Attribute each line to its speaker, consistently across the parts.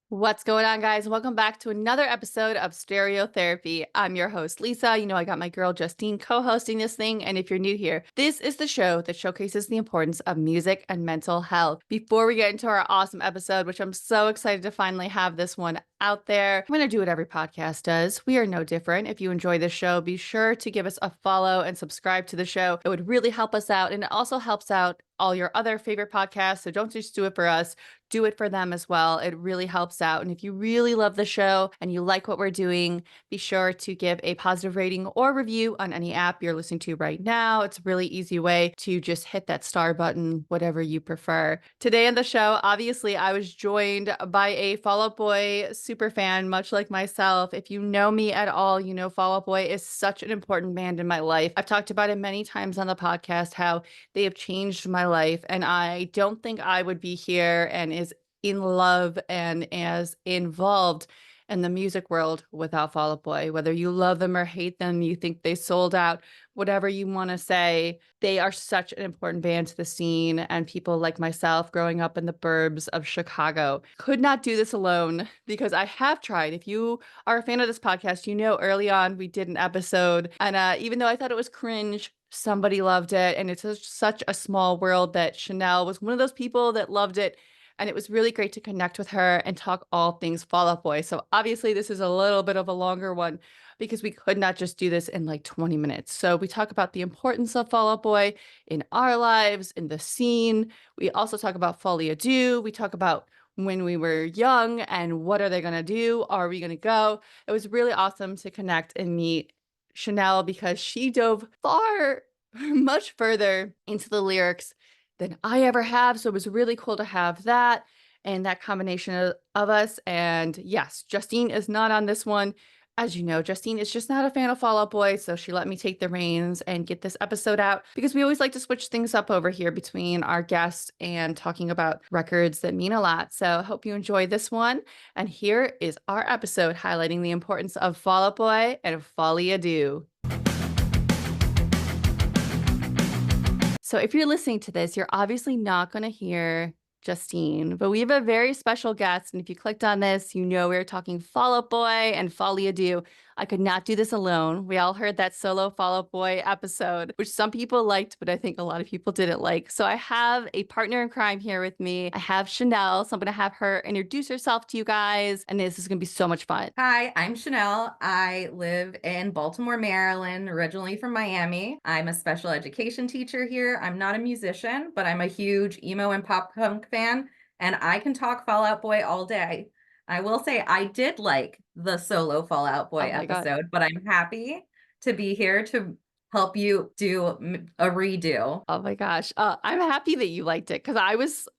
Speaker 1: What's going on, guys? Welcome back to another episode of Stereotherapy. I'm your host, Lisa. You know, I got my girl Justine co-hosting this thing. And if you're new here, this is the show that showcases the importance of music and mental health. Before we get into our awesome episode, which I'm so excited to finally have this one out there, I'm going to do what every podcast does. We are no different. If you enjoy this show, be sure to give us a follow and subscribe to the show. It would really help us out. And it also helps out all your other favorite podcasts. So don't just do it for us. Do it for them as well. It really helps out. And if you really love the show and you like what we're doing, be sure to give a positive rating or review on any app you're listening to right now. It's a really easy way to just hit that star button, whatever you prefer. Today on the show, obviously, I was joined by a Fall Out Boy super fan, much like myself. If you know me at all, you know Fall Out Boy is such an important band in my life. I've talked about it many times on the podcast, how they have changed my life. And I don't think I would be here and is in love and as involved in the music world without Fall Out Boy. Whether you love them or hate them, you think they sold out, whatever you want to say, they are such an important band to the scene. And people like myself growing up in the burbs of Chicago could not do this alone because I have tried. If you are a fan of this podcast, you know early on we did an episode. And even though I thought it was cringe, somebody loved it. And it's such a small world that Chanel was one of those people that loved it. And it was really great to connect with her and talk all things Fall Out Boy. So obviously this is a little bit of a longer one because we could not just do this in like 20 minutes. So we talk about the importance of Fall Out Boy in our lives, in the scene. We also talk about Folie. We talk about when we were young and what are they going to do? Are we going to go? It was really awesome to connect and meet Chanel because she dove far, much further into the lyrics than I ever have. So it was really cool to have that and that combination of us. And yes, Justine is not on this one. As you know, Justine is just not a fan of Fall Out Boy, so she let me take the reins and get this episode out because we always like to switch things up over here between our guests and talking about records that mean a lot. So I hope you enjoy this one. And here is our episode highlighting the importance of Fall Out Boy and Folie. So if you're listening to this, you're obviously not going to hear Justine, but we have a very special guest. And if you clicked on this, you know we're talking Fall Out Boy and Folie. I could not do this alone. We all heard that solo Fall Out Boy episode, which some people liked, but I think a lot of people didn't like. So I have a partner in crime here with me. I have Chanel, so I'm going to have her introduce herself to you guys, and this is going to be so much fun.
Speaker 2: Hi, I'm Chanel. I live in Baltimore, Maryland, originally from Miami. I'm a special education teacher here. I'm not a musician, but I'm a huge emo and pop punk fan, and I can talk Fall Out Boy all day. I will say I did like the solo Fall Out Boy
Speaker 1: Oh my God.
Speaker 2: episode, but I'm happy to be here to help you do a redo.
Speaker 1: Oh my gosh. I'm happy that you liked it because I was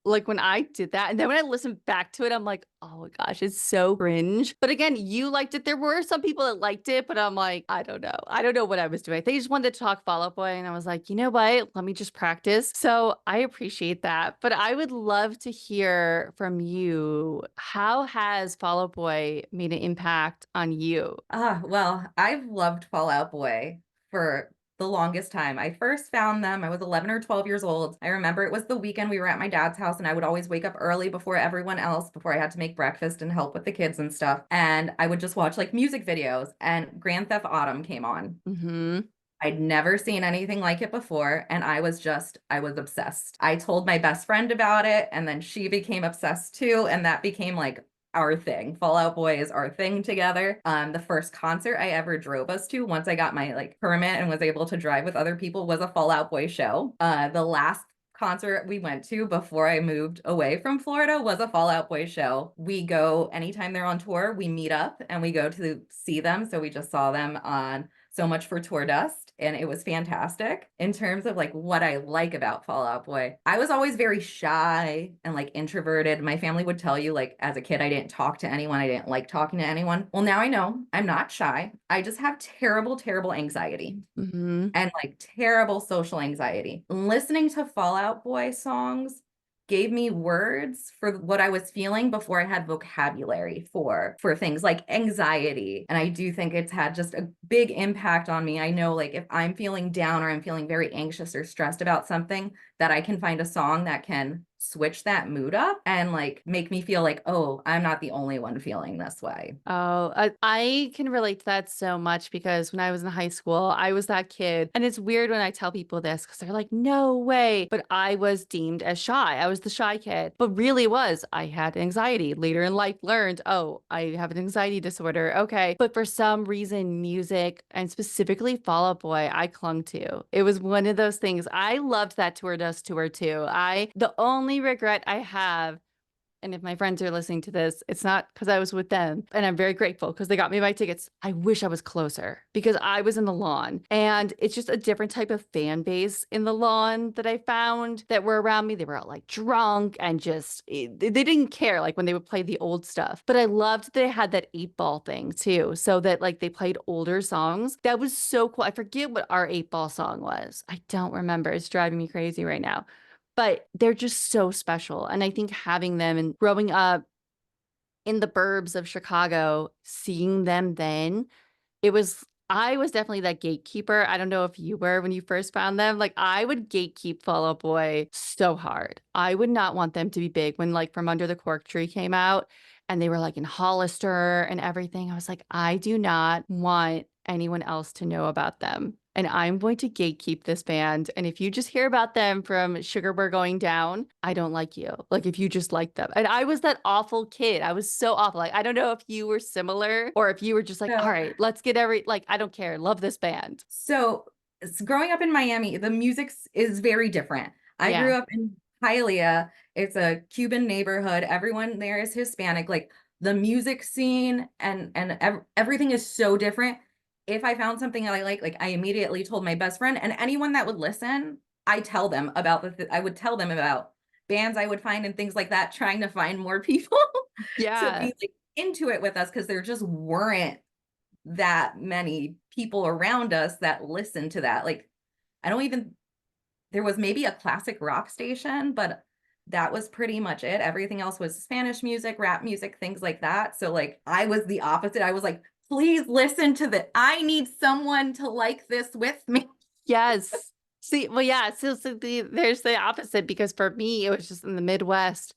Speaker 1: like when I did that, and then when I listened back to it, I'm like, oh my gosh, it's so cringe. But again, you liked it. There were some people that liked it, but I'm like, I don't know. I don't know what I was doing. They just wanted to talk Fall Out Boy, and I was like, you know what? Let me just practice. So I appreciate that. But I would love to hear from you. How has Fall Out Boy made an impact on you?
Speaker 2: Well, I've loved Fall Out Boy for the longest time. I first found them, I was 11 or 12 years old. I remember it was the weekend we were at my dad's house, and I would always wake up early before everyone else, before I had to make breakfast and help with the kids and stuff. And I would just watch like music videos, and Grand Theft Autumn came on.
Speaker 1: Mm-hmm.
Speaker 2: I'd never seen anything like it before, and I was obsessed. I told my best friend about it, and then she became obsessed too, and that became like our thing. Fall Out Boy is our thing together. The first concert I ever drove us to, once I got my like permit and was able to drive with other people, was a Fall Out Boy show. The last concert we went to before I moved away from Florida was a Fall Out Boy show. We go anytime they're on tour, we meet up and we go to see them. So we just saw them on So Much for Tour Dust, and it was fantastic. In terms of like what I like about Fall Out Boy, I was always very shy and like introverted. My family would tell you like as a kid I didn't talk to anyone, I didn't like talking to anyone. Well, now I know I'm not shy. I just have terrible anxiety
Speaker 1: Mm-hmm.
Speaker 2: and like terrible social anxiety. Listening to Fall Out Boy songs gave me words for what I was feeling before I had vocabulary for things like anxiety. And I do think it's had just a big impact on me. I know like if I'm feeling down or I'm feeling very anxious or stressed about something, that I can find a song that can switch that mood up and like make me feel like, oh, I'm not the only one feeling this way.
Speaker 1: Oh, I can relate to that so much because when I was in high school, I was that kid. And it's weird when I tell people this because they're like, no way. But I was deemed as shy. I was the shy kid. But really was. I had anxiety. Later in life, learned, oh, I have an anxiety disorder. Okay. But for some reason, music and specifically Fall Out Boy, I clung to. It was one of those things. I loved that Tour Dust tour too. The only regret I have, and if my friends are listening to this, it's not because I was with them. And I'm very grateful because they got me my tickets. I wish I was closer because I was in the lawn. And it's just a different type of fan base in the lawn that I found that were around me. They were all like drunk and just, they didn't care like when they would play the old stuff. But I loved that they had that 8-ball thing too. So that like they played older songs. That was so cool. I forget what our 8-ball song was. I don't remember. It's driving me crazy right now, but they're just so special. And I think having them and growing up in the burbs of Chicago, seeing them then, I was definitely that gatekeeper. I don't know if you were when you first found them. Like I would gatekeep Fall Out Boy so hard. I would not want them to be big when like From Under the Cork Tree came out and they were like in Hollister and everything. I was like, I do not want anyone else to know about them. And I'm going to gatekeep this band. And if you just hear about them from Sugar We're Going Down, I don't like you. Like if you just like them. And I was that awful kid. I was so awful. Like I don't know if you were similar or if you were just like, all
Speaker 2: So,
Speaker 1: right, let's get like I don't care. Love this band.
Speaker 2: so growing up in Miami, the music is very different. I
Speaker 1: Yeah.
Speaker 2: grew up in Hialeah. It's a Cuban neighborhood. Everyone there is Hispanic. Like the music scene and everything is so different. If I found something that I like I immediately told my best friend and anyone that would listen, I tell them about I would tell them about bands I would find and things like that, trying to find more people to
Speaker 1: Yeah.
Speaker 2: be like into it with us because there just weren't that many people around us that listened to that. Like, I don't even, there was maybe a classic rock station, but that was pretty much it. Everything else was Spanish music, rap music, things like that. So, like, I was the opposite. I was like, please listen to this. I need someone to like this with me.
Speaker 1: Yes. See, well, yeah. There's the opposite because for me, it was just in the Midwest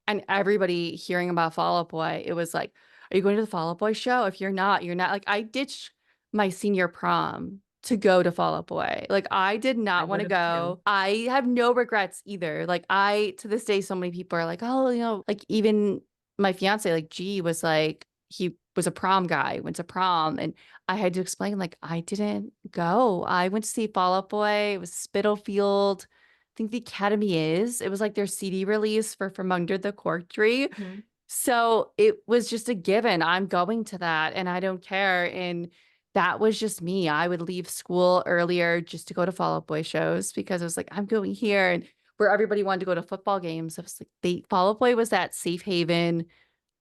Speaker 1: and everybody hearing about Fall Out Boy. It was like, are you going to the Fall Out Boy show? If you're not, you're not. Like, I ditched my senior prom to go to Fall Out Boy. Like, I did
Speaker 2: I
Speaker 1: not want
Speaker 2: would
Speaker 1: to
Speaker 2: have too.
Speaker 1: go. I have no regrets either. Like, to this day, so many people are like, oh, like even my fiance, like, G was like, he was a prom guy, went to prom. And I had to explain, like, I didn't go. I went to see Fall Out Boy. It was Spitalfield. I think the Academy is. It was like their CD release for From Under the Cork Tree.
Speaker 2: Mhm.
Speaker 1: So it was just a given. I'm going to that and I don't care. And that was just me. I would leave school earlier just to go to Fall Out Boy shows because it was like, I'm going here. And where everybody wanted to go to football games, I was like, Fall Out Boy was that safe haven.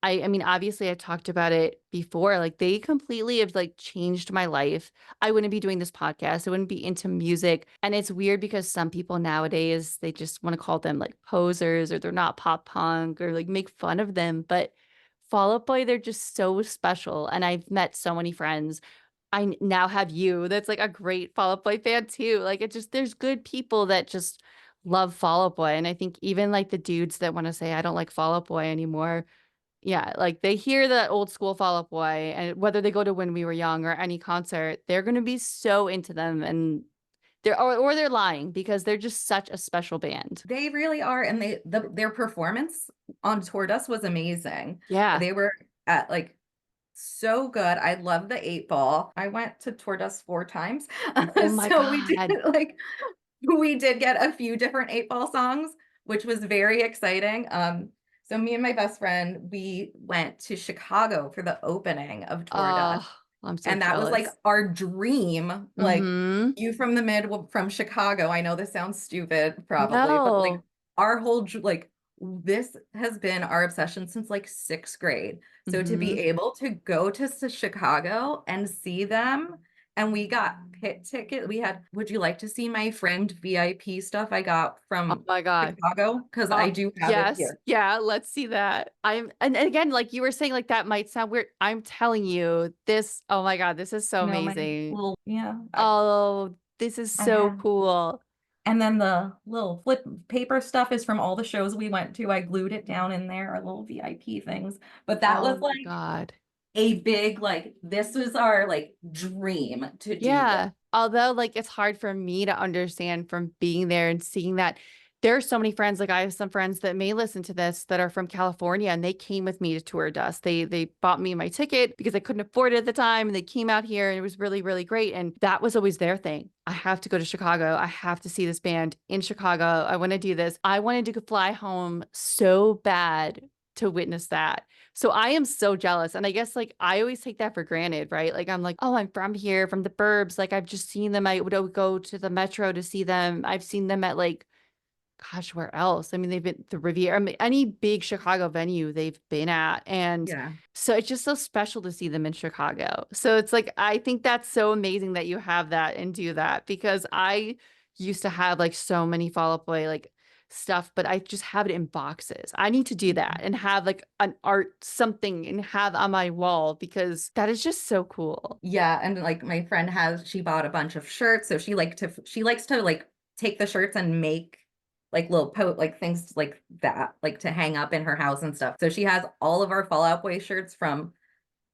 Speaker 1: I mean, obviously I talked about it before. Like they completely have like changed my life. I wouldn't be doing this podcast. I wouldn't be into music. And it's weird because some people nowadays they just want to call them like posers or they're not pop punk or like make fun of them. But Fall Out Boy, they're just so special. And I've met so many friends. Now have you that's like a great Fall Out Boy fan too. Like it just there's good people that just love Fall Out Boy. And I think even like the dudes that want to say I don't like Fall Out Boy anymore, yeah, like they hear that old school Fall Out Boy, and whether they go to When We Were Young or any concert, they're gonna be so into them, and or they're lying because they're just such a special band.
Speaker 2: They really are. And their performance on Tour Dust was amazing.
Speaker 1: Yeah.
Speaker 2: They were at like so good. I love the 8-ball. I went to Tour Dust 4 times.
Speaker 1: Oh my
Speaker 2: So we did
Speaker 1: God.
Speaker 2: like we did get a few different 8-ball songs, which was very exciting. So me and my best friend, we went to Chicago for the opening of Tour Dust.
Speaker 1: Oh, I'm so
Speaker 2: And that was like
Speaker 1: jealous.
Speaker 2: our dream. Like
Speaker 1: Mm-hmm.
Speaker 2: you from the from Chicago. I know this sounds stupid probably, but like
Speaker 1: No.
Speaker 2: our whole like this has been our obsession since like 6th grade. So to
Speaker 1: Mm-hmm.
Speaker 2: be able to go to Chicago and see them, and we got pit ticket. We had, would you like to see my framed VIP stuff I got
Speaker 1: Oh
Speaker 2: from
Speaker 1: my God.
Speaker 2: Chicago? Because
Speaker 1: Oh,
Speaker 2: I do have it
Speaker 1: yes.
Speaker 2: here.
Speaker 1: Yeah, let's see that. And again, like you were saying, like that might sound weird. I'm telling you, oh my God, this is so
Speaker 2: No, my
Speaker 1: amazing.
Speaker 2: little, yeah,
Speaker 1: Oh, this is
Speaker 2: I
Speaker 1: so
Speaker 2: have.
Speaker 1: cool.
Speaker 2: And then the little flip paper stuff is from all the shows we went to. I glued it down in there, our little VIP things. But that
Speaker 1: Oh
Speaker 2: was
Speaker 1: my
Speaker 2: like
Speaker 1: God.
Speaker 2: a big, like, this was our like dream to do this.
Speaker 1: Yeah. Although, like, it's hard for me to understand from being there and seeing that there are so many friends. Like, I have some friends that may listen to this that are from California and they came with me to tour Dust. They bought me my ticket because I couldn't afford it at the time. And they came out here and it was really, really great. And that was always their thing. I have to go to Chicago. I have to see this band in Chicago. I want to do this. I wanted to fly home so bad to witness that. So I am so jealous. And I guess like I always take that for granted, right? Like I'm like, oh, I'm from here, from the burbs. Like I've just seen them. I would go to the metro to see them. I've seen them at like, gosh, where else? I mean, they've been the Riviera, I mean, any big Chicago venue they've been at. And
Speaker 2: Yeah.
Speaker 1: so it's just so special to see them in Chicago. So it's like, I think that's so amazing that you have that and do that because I used to have like so many Fall Out Boy like stuff, but I just have it in boxes. I need to do that and have like an art something and have on my wall because that is just so cool.
Speaker 2: Yeah, and like my friend she bought a bunch of shirts, so she likes to like take the shirts and make like little like things like that, like to hang up in her house and stuff. So she has all of our Fall Out Boy shirts from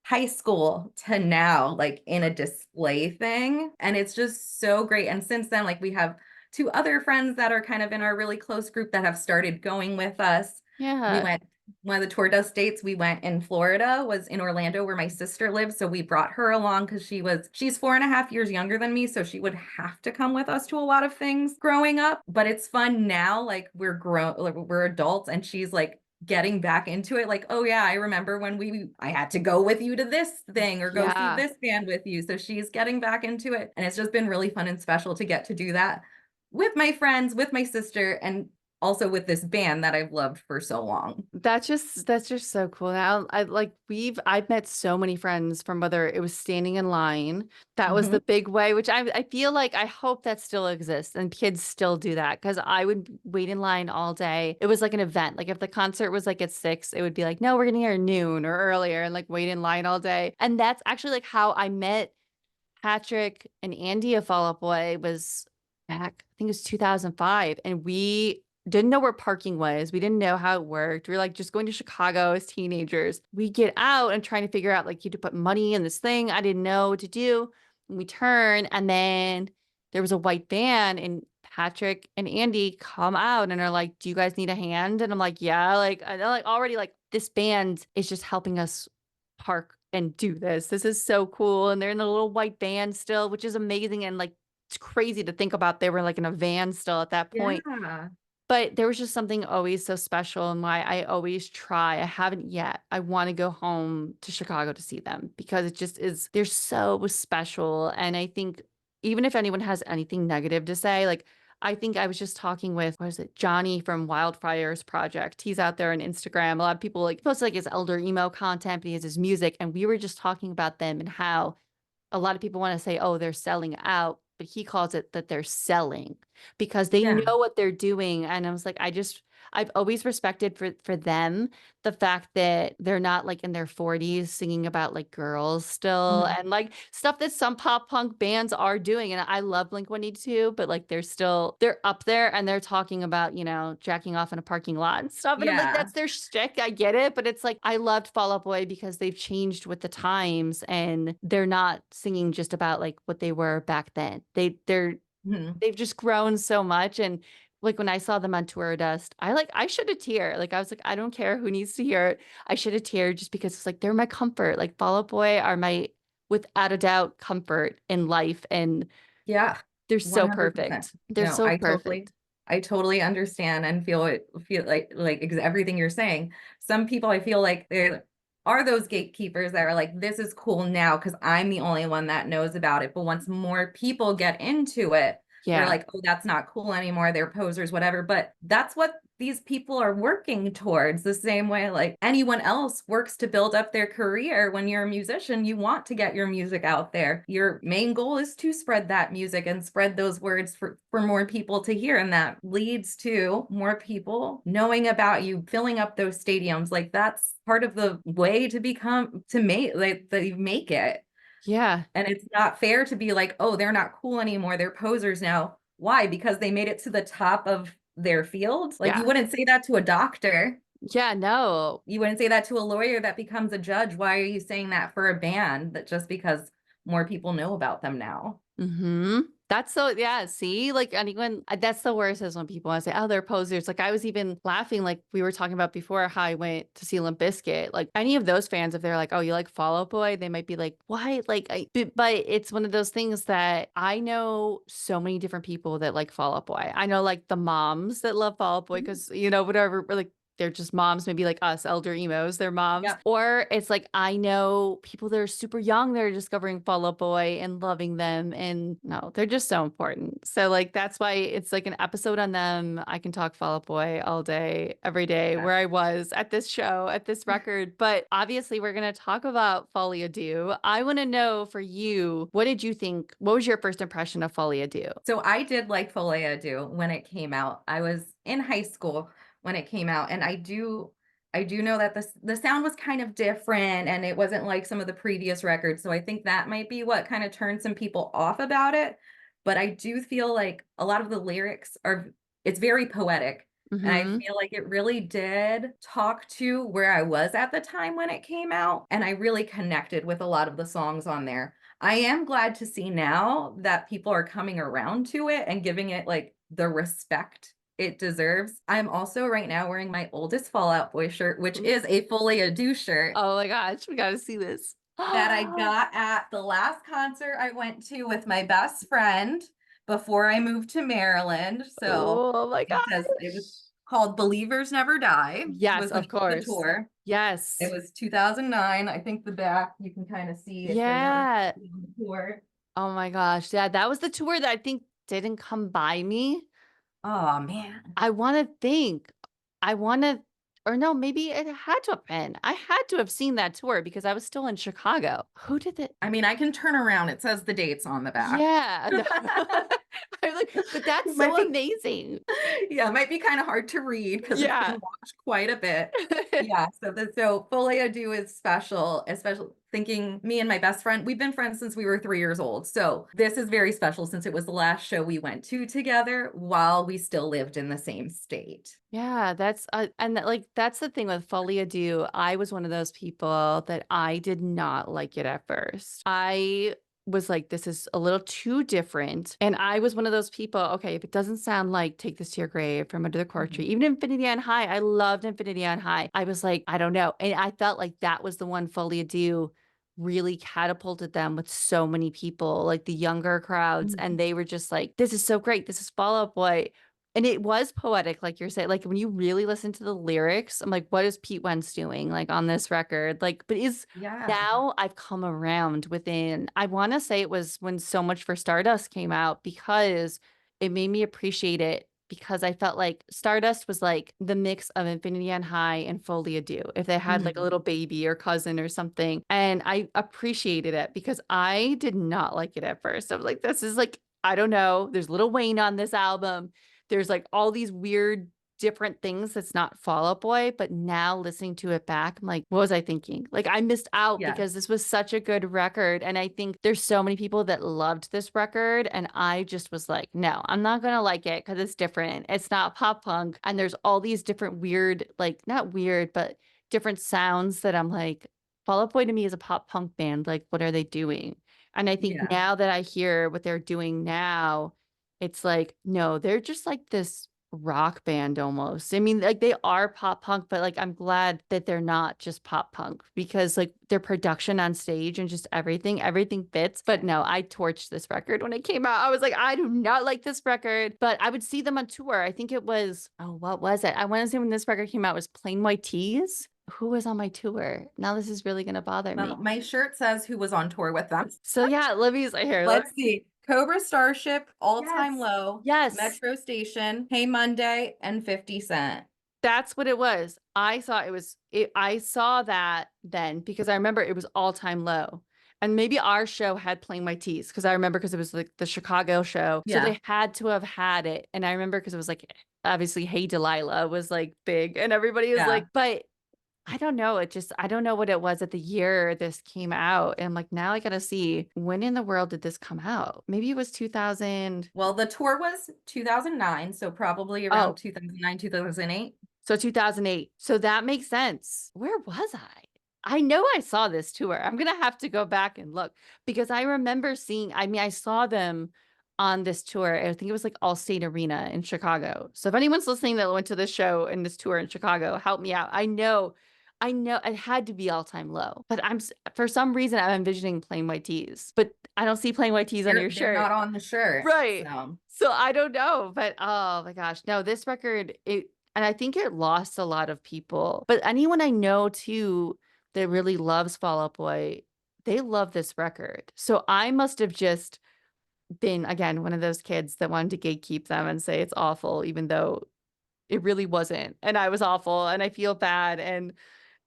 Speaker 2: high school to now, like in a display thing, and it's just so great. And since then, like we have two other friends that are kind of in our really close group that have started going with us. We
Speaker 1: Yeah.
Speaker 2: went one of the tour does dates we went in Florida was in Orlando where my sister lives. So we brought her along because she's 4.5 years younger than me. So she would have to come with us to a lot of things growing up. But it's fun now, like we're adults and she's like getting back into it. Like, oh yeah, I remember when I had to go with you to this thing or go see
Speaker 1: Yeah.
Speaker 2: this band with you. So she's getting back into it. And it's just been really fun and special to get to do that with my friends, with my sister, and also with this band that I've loved for so long.
Speaker 1: That's just so cool. Now I like I've met so many friends from whether it was standing in line. That was
Speaker 2: Mhm.
Speaker 1: the big way, which I feel like I hope that still exists and kids still do that because I would wait in line all day. It was like an event. Like if the concert was like at 6, it would be like, no, we're getting here at noon or earlier and like wait in line all day. And that's actually like how I met Patrick and Andy of Fall Out Boy was back, I think it was 2005. And we didn't know where parking was. We didn't know how it worked. We were like just going to Chicago as teenagers. We get out and trying to figure out like you had to put money in this thing. I didn't know what to do. And we turn and then there was a white van and Patrick and Andy come out and are like, do you guys need a hand? And I'm like, yeah, like I know like already like this band is just helping us park and do this. This is so cool. And they're in a little white van still, which is amazing. And like, it's crazy to think about they were like in a van still at that point.
Speaker 2: Yeah.
Speaker 1: But there was just something always so special and why I always try. I haven't yet. I want to go home to Chicago to see them because it just is, they're so special. And I think even if anyone has anything negative to say, like, I think I was just talking with, what is it, Johnny from Wildfires Project. He's out there on Instagram. A lot of people like post like his elder emo content, but he has his music. And we were just talking about them and how a lot of people want to say, oh, they're selling out, but he calls it that they're selling because they
Speaker 2: Yeah.
Speaker 1: know what they're doing. And I was like, I've always respected for them the fact that they're not like in their 40s singing about like girls still
Speaker 2: Mhm.
Speaker 1: and like stuff that some pop punk bands are doing. And I love Blink 182, but like they're up there and they're talking about, jacking off in a parking lot and stuff. And I'm like,
Speaker 2: Yeah.
Speaker 1: that's their shtick. I get it. But it's like I loved Fall Out Boy because they've changed with the times and they're not singing just about like what they were back then.
Speaker 2: Mhm.
Speaker 1: They've just grown so much. And like when I saw them on Tour Dust, I should have teared. Like I was like, I don't care who needs to hear it. I should have teared just because it's like they're my comfort. Like Fall Out Boy are my without a doubt comfort in life. And
Speaker 2: Yeah.
Speaker 1: they're so
Speaker 2: 100%.
Speaker 1: perfect. They're
Speaker 2: No,
Speaker 1: so
Speaker 2: I
Speaker 1: perfect.
Speaker 2: totally understand and feel like everything you're saying. Some people I feel like there are those gatekeepers that are like, this is cool now because I'm the only one that knows about it. But once more people get into it, they're
Speaker 1: Yeah.
Speaker 2: like, oh, that's not cool anymore. They're posers, whatever. But that's what these people are working towards the same way like anyone else works to build up their career. When you're a musician, you want to get your music out there. Your main goal is to spread that music and spread those words for more people to hear. And that leads to more people knowing about you, filling up those stadiums. Like that's part of the way to make like that you make it.
Speaker 1: Yeah.
Speaker 2: And it's not fair to be like, oh, they're not cool anymore. They're posers now. Why? Because they made it to the top of their field? Like, you
Speaker 1: Yeah.
Speaker 2: wouldn't say that to a doctor.
Speaker 1: Yeah, no.
Speaker 2: You wouldn't say that to a lawyer that becomes a judge. Why are you saying that for a band that just because more people know about them now?
Speaker 1: Mm-hmm. That's so, yeah, see, like anyone, that's the worst is when people want to say, oh, they're posers. Like I was even laughing, like we were talking about before how I went to see Limp Bizkit. Like any of those fans, if they're like, oh, you like Fall Out Boy, they might be like, what? Like, but it's one of those things that I know so many different people that like Fall Out Boy. I know like the moms that love Fall Out Boy because, you know, whatever, like they're just moms, maybe like us, elder emos, they're moms.
Speaker 2: Yep.
Speaker 1: Or it's like I know people that are super young that are discovering Fall Out Boy and loving them. And no, they're just so important. So like that's why it's like an episode on them. I can talk Fall Out Boy all day, every day,
Speaker 2: Yeah.
Speaker 1: where I was at this show, at this record. But obviously we're gonna talk about Folie Deux. I want to know for you, what did you think? What was your first impression of Folie Deux?
Speaker 2: So I did like Folie Do when it came out. I was in high school when it came out, and I do know that the sound was kind of different and it wasn't like some of the previous records. So I think that might be what kind of turned some people off about it. But I do feel like a lot of the lyrics are it's very poetic. And I
Speaker 1: Mm-hmm.
Speaker 2: feel like it really did talk to where I was at the time when it came out. And I really connected with a lot of the songs on there. I am glad to see now that people are coming around to it and giving it like the respect it deserves. I'm also right now wearing my oldest Fallout Boy shirt, which is a Folie à Deux shirt
Speaker 1: Oh my gosh, we gotta see this.
Speaker 2: that I got at the last concert I went to with my best friend before I moved to Maryland. So
Speaker 1: Oh my
Speaker 2: because it was
Speaker 1: gosh.
Speaker 2: called Believers Never Die
Speaker 1: Yes,
Speaker 2: was the
Speaker 1: of
Speaker 2: name of the
Speaker 1: course.
Speaker 2: tour. It
Speaker 1: Yes.
Speaker 2: was 2009. I think the back you can kind of see if you've ever
Speaker 1: Yeah.
Speaker 2: been on the tour.
Speaker 1: Oh my gosh. Yeah, that was the tour that I think didn't come by me.
Speaker 2: Oh man.
Speaker 1: I want to think. I want to, or no, maybe it had to have been. I had to have seen that tour because I was still in Chicago. Who did it?
Speaker 2: I mean, I can turn around. It says the dates on the back.
Speaker 1: Yeah. I'm like, but that's
Speaker 2: It might
Speaker 1: so
Speaker 2: be,
Speaker 1: amazing.
Speaker 2: yeah, it might be kind of hard to read because it's been
Speaker 1: Yeah.
Speaker 2: watched quite a bit. Yeah, so Folie à Deux is special, especially thinking me and my best friend, we've been friends since we were 3 years old. So this is very special since it was the last show we went to together while we still lived in the same state.
Speaker 1: Yeah, that's and that, like that's the thing with Folie à Deux. I was one of those people that I did not like it at first. I was like, this is a little too different. And I was one of those people, okay, if it doesn't sound like Take This to Your Grave from Under the Cork Tree,
Speaker 2: Mhm.
Speaker 1: even Infinity on High, I loved Infinity on High. I was like, I don't know. And I felt like that was the one Folie à Deux really catapulted them with so many people, like the younger crowds. And
Speaker 2: Mhm.
Speaker 1: they were just like, this is so great. This is Fall Out Boy. And it was poetic, like you're saying. Like when you really listen to the lyrics, I'm like, what is Pete Wentz doing like on this record? Like, but is
Speaker 2: Yeah.
Speaker 1: now I've come around within, I want to say it was when So Much for Stardust came out because it made me appreciate it because I felt like Stardust was like the mix of Infinity on High and Folie à Deux. If they had like a
Speaker 2: Mhm.
Speaker 1: little baby or cousin or something. And I appreciated it because I did not like it at first. I was like, this is like, I don't know. There's Lil Wayne on this album. There's like all these weird different things that's not Fall Out Boy, but now listening to it back, I'm like, what was I thinking? Like I missed out
Speaker 2: Yeah.
Speaker 1: because this was such a good record. And I think there's so many people that loved this record. And I just was like, no, I'm not gonna like it because it's different. It's not pop punk. And there's all these different weird, like not weird, but different sounds that I'm like, Fall Out Boy to me is a pop punk band. Like, what are they doing? And I think
Speaker 2: Yeah.
Speaker 1: now that I hear what they're doing now, it's like, no, they're just like this rock band almost. I mean, like they are pop punk, but like I'm glad that they're not just pop punk because like their production on stage and just everything fits. But no, I torched this record when it came out. I was like, I do not like this record, but I would see them on tour. I think it was, oh, what was it? I want to say when this record came out it was Plain White Tees. Who was on my tour? Now this is really gonna bother me.
Speaker 2: Well, my shirt says who was on tour with them.
Speaker 1: So yeah, Libby's here. Let me
Speaker 2: Let's see. Cobra Starship, All Time
Speaker 1: Yes.
Speaker 2: Low,
Speaker 1: Yes.
Speaker 2: Metro Station, Hey Monday, and 50 Cent.
Speaker 1: That's what it was. I saw it was I saw that then because I remember it was all time low. And maybe our show had Playing My Tees because I remember because it was like the Chicago show. So
Speaker 2: Yeah.
Speaker 1: they had to have had it. And I remember because it was like obviously Hey Delilah was like big and everybody was
Speaker 2: Yeah.
Speaker 1: like, but I don't know. I don't know what it was at the year this came out. And I'm like, now I gotta see when in the world did this come out? Maybe it was 2000.
Speaker 2: Well, the tour was 2009, so probably around
Speaker 1: Oh,
Speaker 2: 2009, 2008.
Speaker 1: so 2008. So that makes sense. Where was I? I know I saw this tour. I'm gonna have to go back and look because I remember seeing, I mean, I saw them on this tour. I think it was like Allstate Arena in Chicago. So if anyone's listening that went to this show and this tour in Chicago, help me out. I know it had to be all time low, but for some reason I'm envisioning plain white tees, but I don't see plain white tees on your
Speaker 2: They're
Speaker 1: shirt.
Speaker 2: not on the shirt.
Speaker 1: Right.
Speaker 2: So
Speaker 1: So I don't know, but oh my gosh. No, this record, and I think it lost a lot of people. But anyone I know too that really loves Fall Out Boy, they love this record. So I must have just been, again, one of those kids that wanted to gatekeep them and say it's awful, even though it really wasn't. And I was awful and I feel bad. And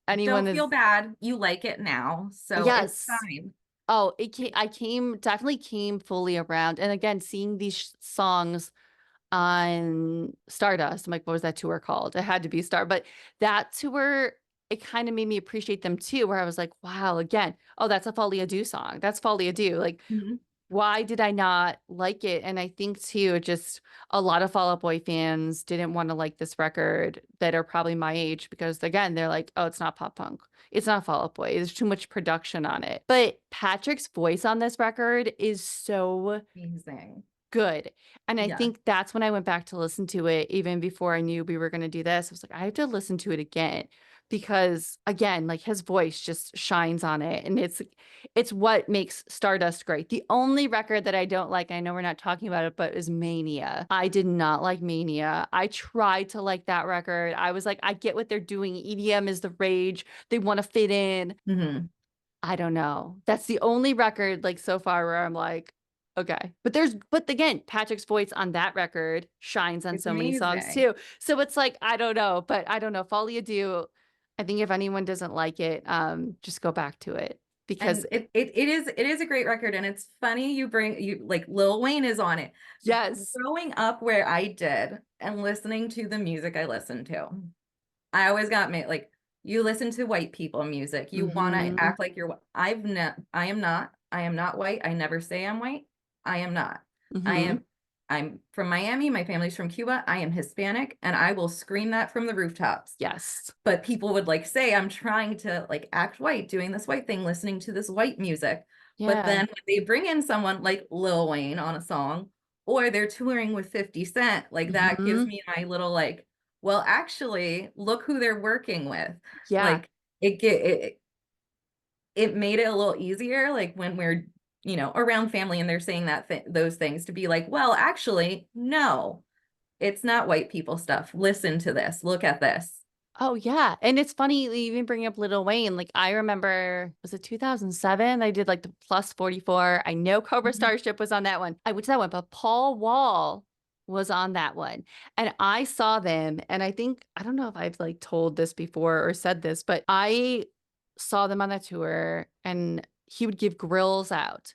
Speaker 1: anyone
Speaker 2: don't feel
Speaker 1: is,
Speaker 2: bad. You like it now, so it's
Speaker 1: yes.
Speaker 2: fine.
Speaker 1: Oh, definitely came fully around. And again, seeing these songs on Stardust. I'm like, what was that tour called? It had to be but that tour, it kind of made me appreciate them too, where I was like, wow, again, oh, that's a Folie song. That's Folie Like,
Speaker 2: Mhm.
Speaker 1: why did I not like it? And I think too, just a lot of Fall Out Boy fans didn't want to like this record that are probably my age because again, they're like, oh, it's not pop punk. It's not Fall Out Boy. There's too much production on it. But Patrick's voice on this record is so
Speaker 2: Amazing.
Speaker 1: good. And I
Speaker 2: Yeah.
Speaker 1: think that's when I went back to listen to it, even before I knew we were going to do this. I was like, I have to listen to it again because again, like his voice just shines on it. And it's what makes Stardust great. The only record that I don't like, I know we're not talking about it, but is Mania. I did not like Mania. I tried to like that record. I was like, I get what they're doing. EDM is the rage. They want to fit in.
Speaker 2: Hmm.
Speaker 1: I don't know. That's the only record like so far where I'm like, okay. But again, Patrick's voice on that record shines on
Speaker 2: It's
Speaker 1: so many songs
Speaker 2: amazing.
Speaker 1: too. So it's like, I don't know, but I don't know. Folie Do, I think if anyone doesn't like it, just go back to it because
Speaker 2: And it is a great record, and it's funny you like Lil Wayne is on it.
Speaker 1: yes.
Speaker 2: Growing up where I did and listening to the music I listened to, I always got me like, you listen to white people music. You want to
Speaker 1: Mm-hmm.
Speaker 2: act like you're I am not white. I never say I'm white. I am not. I
Speaker 1: Mm-hmm.
Speaker 2: am I'm from Miami. My family's from Cuba. I am Hispanic, and I will scream that from the rooftops.
Speaker 1: Yes.
Speaker 2: But people would like say I'm trying to like act white, doing this white thing, listening to this white music. But
Speaker 1: Yeah.
Speaker 2: then when they bring in someone like Lil Wayne on a song, or they're touring with 50 Cent, like that gives
Speaker 1: Mm-hmm.
Speaker 2: me my little like, well, actually, look who they're working with.
Speaker 1: Yeah.
Speaker 2: Like it made it a little easier, like when we're, around family and they're saying those things to be like, well, actually, no, it's not white people stuff. Listen to this. Look at this.
Speaker 1: Oh yeah. And it's funny you even bring up Lil Wayne. Like I remember, was it 2007? I did like the plus 44. I know Cobra
Speaker 2: Mhm.
Speaker 1: Starship was on that one. I went to that one, but Paul Wall was on that one. And I saw them and I think I don't know if I've like told this before or said this, but I saw them on that tour and he would give grills out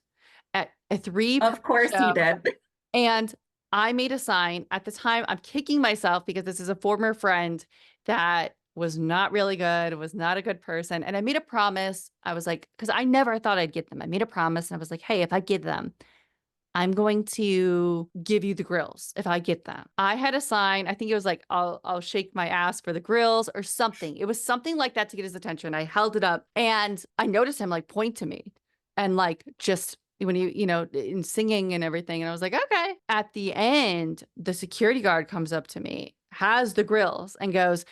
Speaker 1: at a three-piece
Speaker 2: Of course he
Speaker 1: show.
Speaker 2: did.
Speaker 1: And I made a sign at the time. I'm kicking myself because this is a former friend that was not really good, was not a good person. And I made a promise. I was like, because I never thought I'd get them. I made a promise and I was like, hey, if I get them, I'm going to give you the grills if I get them. I had a sign. I think it was like, I'll shake my ass for the grills or something. It was something like that to get his attention. I held it up and I noticed him like point to me and like just when in singing and everything. And I was like, okay. At the end, the security guard comes up to me, has the grills and goes,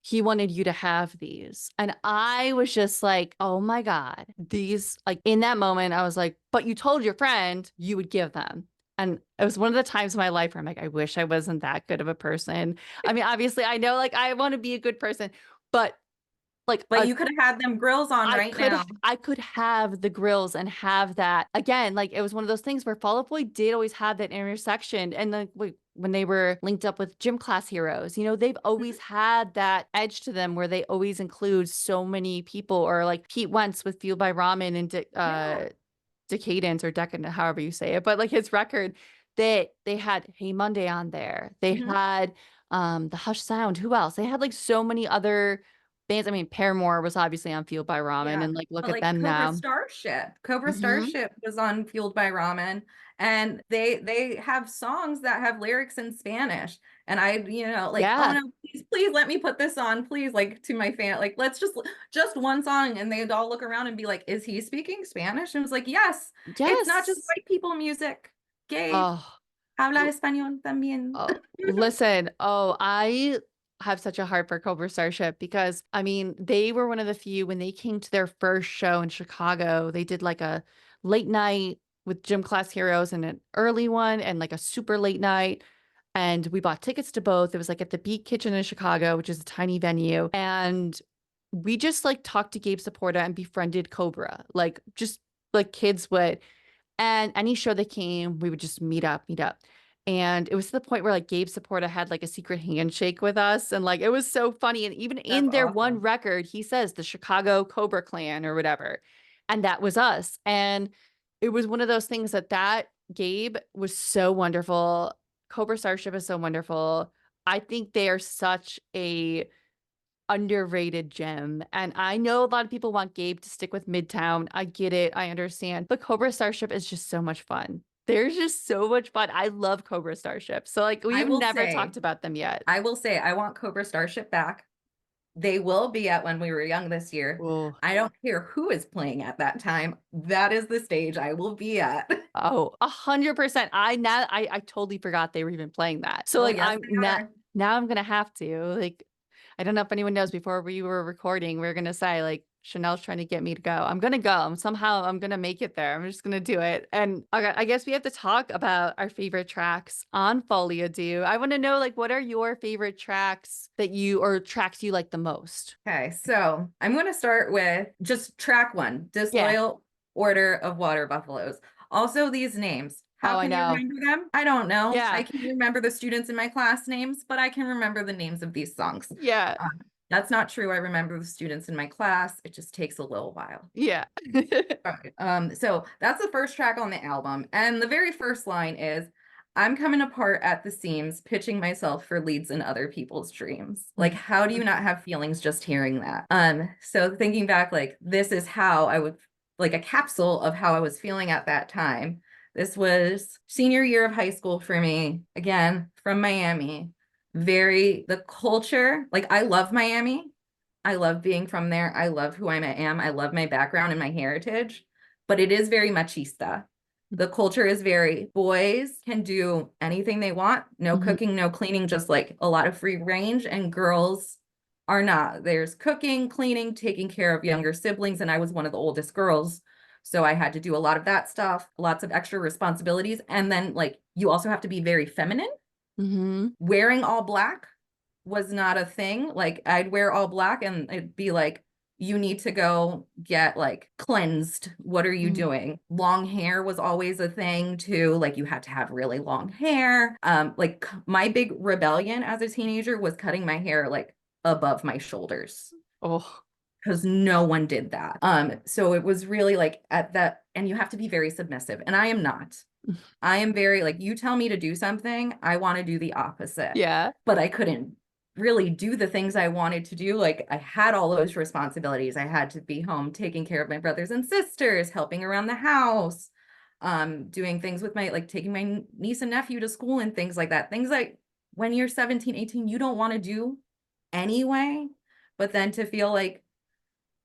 Speaker 1: he wanted you to have these. And I was just like, oh my God, these, like in that moment, I was like, but you told your friend you would give them. And it was one of the times in my life where I'm like, I wish I wasn't that good of a person. I mean, obviously, I know like I want to be a good person, but like
Speaker 2: But you could have had them grills on right now.
Speaker 1: I could have the grills and have that again. Like it was one of those things where Fall Out Boy did always have that intersection. And then when they were linked up with gym class heroes, they've always
Speaker 2: Mhm.
Speaker 1: had that edge to them where they always include so many people or like Pete Wentz with Fueled by Ramen and
Speaker 2: Yeah.
Speaker 1: Decadence or Decadent, however you say it. But like his record, they had Hey Monday on there. They
Speaker 2: Mhm.
Speaker 1: had the Hush Sound. Who else? They had like so many other bands. I mean, Paramore was obviously on Fueled by Ramen,
Speaker 2: Yeah,
Speaker 1: and like look
Speaker 2: but
Speaker 1: at
Speaker 2: like
Speaker 1: them now.
Speaker 2: Cobra
Speaker 1: Hmm.
Speaker 2: Starship was on Fueled by Ramen, and they have songs that have lyrics in Spanish. And I, like, oh
Speaker 1: Yeah.
Speaker 2: no, please let me put this on, please, like to my fan, like let's just one song, and they'd all look around and be like, is he speaking Spanish? And it was like, yes, it's not just
Speaker 1: Yes.
Speaker 2: white people music. Gabe,
Speaker 1: Oh.
Speaker 2: habla español también.
Speaker 1: Oh, listen. Oh, I have such a heart for Cobra Starship because I mean, they were one of the few when they came to their first show in Chicago. They did like a late night with gym class heroes and an early one and like a super late night. And we bought tickets to both. It was like at the Beat Kitchen in Chicago, which is a tiny venue. And we just like talked to Gabe Saporta and befriended Cobra, like just like kids would. And any show that came, we would just meet up. And it was to the point where like Gabe Saporta had like a secret handshake with us. And like it was so funny. And even
Speaker 2: That's
Speaker 1: in their one
Speaker 2: awesome.
Speaker 1: record, he says the Chicago Cobra Clan or whatever. And that was us. And it was one of those things that Gabe was so wonderful. Cobra Starship is so wonderful. I think they are such a underrated gem. And I know a lot of people want Gabe to stick with Midtown. I get it. I understand. But Cobra Starship is just so much fun. There's just so much fun. I love Cobra Starship. So like
Speaker 2: I
Speaker 1: we've
Speaker 2: will
Speaker 1: never
Speaker 2: say,
Speaker 1: talked about them yet.
Speaker 2: I want Cobra Starship back. They will be at When We Were Young this year.
Speaker 1: Oh,
Speaker 2: I don't care who is playing at that time. That is the stage I will be at.
Speaker 1: oh, 100%. I totally forgot they were even playing that. So
Speaker 2: Oh,
Speaker 1: like
Speaker 2: yes,
Speaker 1: I'm
Speaker 2: they
Speaker 1: not
Speaker 2: are.
Speaker 1: now I'm gonna have to like I don't know if anyone knows before we were recording, we are gonna say like Chanel's trying to get me to go. I'm gonna go. Somehow I'm gonna make it there. I'm just gonna do it. And okay, I guess we have to talk about our favorite tracks on Folie Do. I want to know like what are your favorite tracks that you or tracks you like the most?
Speaker 2: Okay, so I'm going to start with just track one,
Speaker 1: Yeah.
Speaker 2: Disloyal Order of Water Buffaloes. Also, these names. How
Speaker 1: Oh, I
Speaker 2: can you
Speaker 1: know.
Speaker 2: remember them? I don't know. I
Speaker 1: Yeah.
Speaker 2: can't remember the students in my class names, but I can remember the names of these songs.
Speaker 1: Yeah.
Speaker 2: That's not true. I remember the students in my class. It just takes a little while.
Speaker 1: Yeah.
Speaker 2: Right. So that's the first track on the album. And the very first line is, I'm coming apart at the seams, pitching myself for leads in other people's dreams. Like, how do you not have feelings just hearing that? So thinking back, like, this is how I would like a capsule of how I was feeling at that time. This was senior year of high school for me, again, from Miami. Very the culture, like I love Miami. I love being from there. I love who I am. I love my background and my heritage, but it is very machista. The culture is very boys can do anything they want, no
Speaker 1: Mhm.
Speaker 2: cooking, no cleaning, just like a lot of free range, and girls are not. There's cooking, cleaning, taking care of younger siblings, and I was one of the oldest girls. So I had to do a lot of that stuff, lots of extra responsibilities. And then, like, you also have to be very feminine.
Speaker 1: Mhm.
Speaker 2: Wearing all black was not a thing. Like I'd wear all black and it'd be like, you need to go get like cleansed. What are you
Speaker 1: Mhm.
Speaker 2: doing? Long hair was always a thing too. Like you had to have really long hair. Like my big rebellion as a teenager was cutting my hair like above my shoulders
Speaker 1: Oh.
Speaker 2: because no one did that. So it was really like at that, and you have to be very submissive. And I am not. I am very like, you tell me to do something, I want to do the opposite.
Speaker 1: Yeah.
Speaker 2: But I couldn't really do the things I wanted to do. Like I had all those responsibilities. I had to be home taking care of my brothers and sisters, helping around the house, doing things with my like taking my niece and nephew to school and things like that. Things like when you're 17, 18, you don't want to do anyway. But then to feel like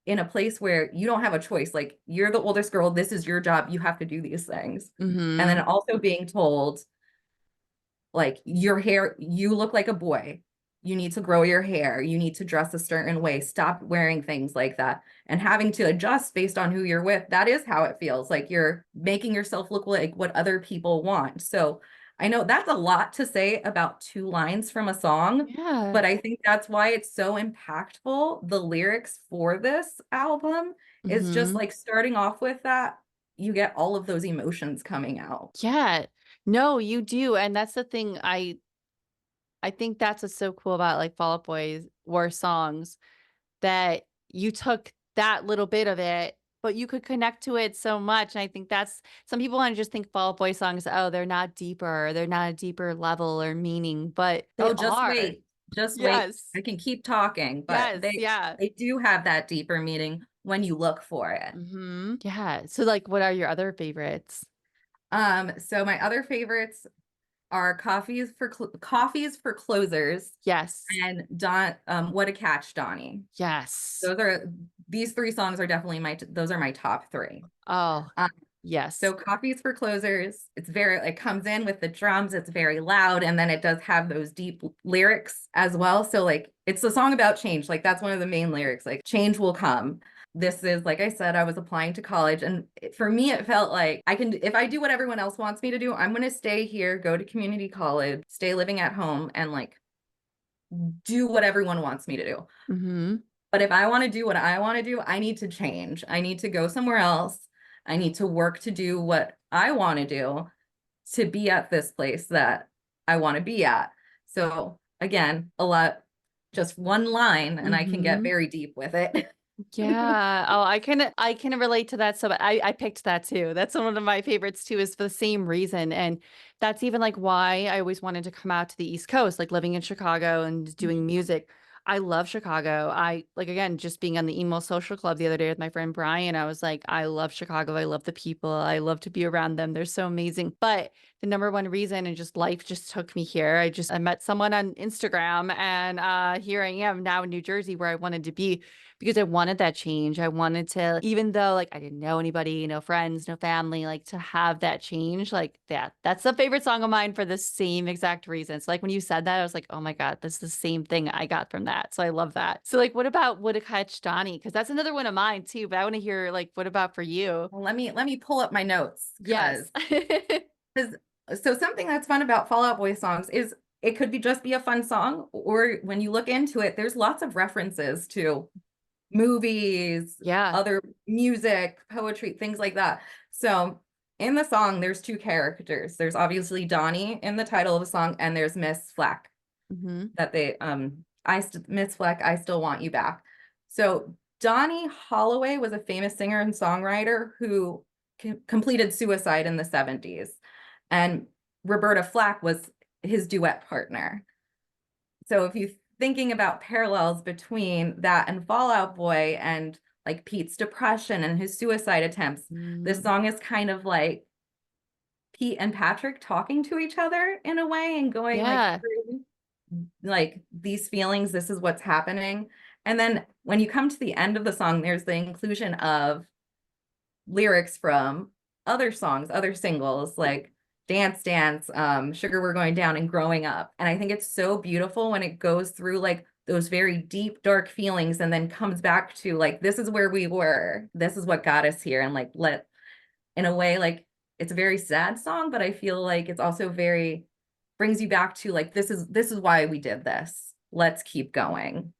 Speaker 2: in a place where you don't have a choice. Like you're the oldest girl, this is your job. You have to do these things. And then
Speaker 1: Mhm.
Speaker 2: also being told, like, your hair, you look like a boy. You need to grow your hair. You need to dress a certain way. Stop wearing things like that. And having to adjust based on who you're with. That is how it feels. Like you're making yourself look like what other people want. So I know that's a lot to say about two lines from a song,
Speaker 1: Yeah.
Speaker 2: but I think that's why it's so impactful. The lyrics for this album is just
Speaker 1: Mhm.
Speaker 2: like starting off with that, you get all of those emotions coming out.
Speaker 1: Yeah. No, you do. And that's the thing I think that's what's so cool about like Fall Out Boys war songs that you took that little bit of it, but you could connect to it so much. And I think that's some people want to just think Fall Out Boy songs, oh, they're not deeper, they're not a deeper level or meaning, but they
Speaker 2: Oh, just
Speaker 1: are.
Speaker 2: wait. Just wait.
Speaker 1: Yes.
Speaker 2: I can keep talking, but
Speaker 1: Yes. Yeah.
Speaker 2: they do have that deeper meaning when you look for it.
Speaker 1: Yeah. So like what are your other favorites?
Speaker 2: So my other favorites are coffees for closers
Speaker 1: Yes.
Speaker 2: and What a Catch, Donnie.
Speaker 1: Yes.
Speaker 2: Those are these three songs are definitely those are my top three.
Speaker 1: Oh,
Speaker 2: Um,
Speaker 1: yes.
Speaker 2: so Coffees for Closers, it comes in with the drums, it's very loud, and then it does have those deep lyrics as well. So like it's a song about change. Like that's one of the main lyrics, like change will come. This is, like I said, I was applying to college, and for me, it felt like if I do what everyone else wants me to do, I'm going to stay here, go to community college, stay living at home, and like do what everyone wants me to do.
Speaker 1: Mm-hmm.
Speaker 2: But if I want to do what I want to do, I need to change. I need to go somewhere else. I need to work to do what I want to do to be at this place that I want to be at. So again, just one line, and I can get
Speaker 1: Mm-hmm.
Speaker 2: very deep with it.
Speaker 1: Yeah. Oh, I can relate to that. So I picked that too. That's one of my favorites too, is for the same reason. And that's even like why I always wanted to come out to the East Coast, like living in Chicago and doing
Speaker 2: Mhm.
Speaker 1: music. I love Chicago. I like again just being on the emo social club the other day with my friend Brian. I was like, I love Chicago. I love the people. I love to be around them. They're so amazing. But the number one reason and just life just took me here. I met someone on Instagram and here I am now in New Jersey where I wanted to be because I wanted that change. I wanted to, even though like I didn't know anybody, no friends, no family, like to have that change, like that. That's a favorite song of mine for the same exact reason. So like when you said that, I was like, oh my God, that's the same thing I got from that. So I love that. So like what about Would It Catch Donnie? Because that's another one of mine too. But I want to hear like what about for you?
Speaker 2: Well, let me pull up my notes
Speaker 1: Yes.
Speaker 2: because so something that's fun about Fall Out Boy songs is it could be just be a fun song, or when you look into it, there's lots of references to movies,
Speaker 1: Yeah.
Speaker 2: other music, poetry, things like that. So in the song, there's two characters. There's obviously Donnie in the title of the song, and there's Miss Flack
Speaker 1: Hmm.
Speaker 2: that they Miss Fleck, I Still Want You Back. So Donnie Holloway was a famous singer and songwriter who completed suicide in the 70s. And Roberta Flack was his duet partner. So if you're thinking about parallels between that and Fall Out Boy and like Pete's depression and his suicide attempts, this
Speaker 1: Hmm.
Speaker 2: song is kind of like Pete and Patrick talking to each other in a way and going like
Speaker 1: Yeah.
Speaker 2: through like these feelings, this is what's happening. And then when you come to the end of the song, there's the inclusion of lyrics from other songs, other singles like Dance Dance, Sugar We're Going Down, and Growing Up. And I think it's so beautiful when it goes through like those very deep, dark feelings and then comes back to like, this is where we were, this is what got us here. And like, in a way, like it's a very sad song, but I feel like it's also very brings you back to like this is why we did this. Let's keep going.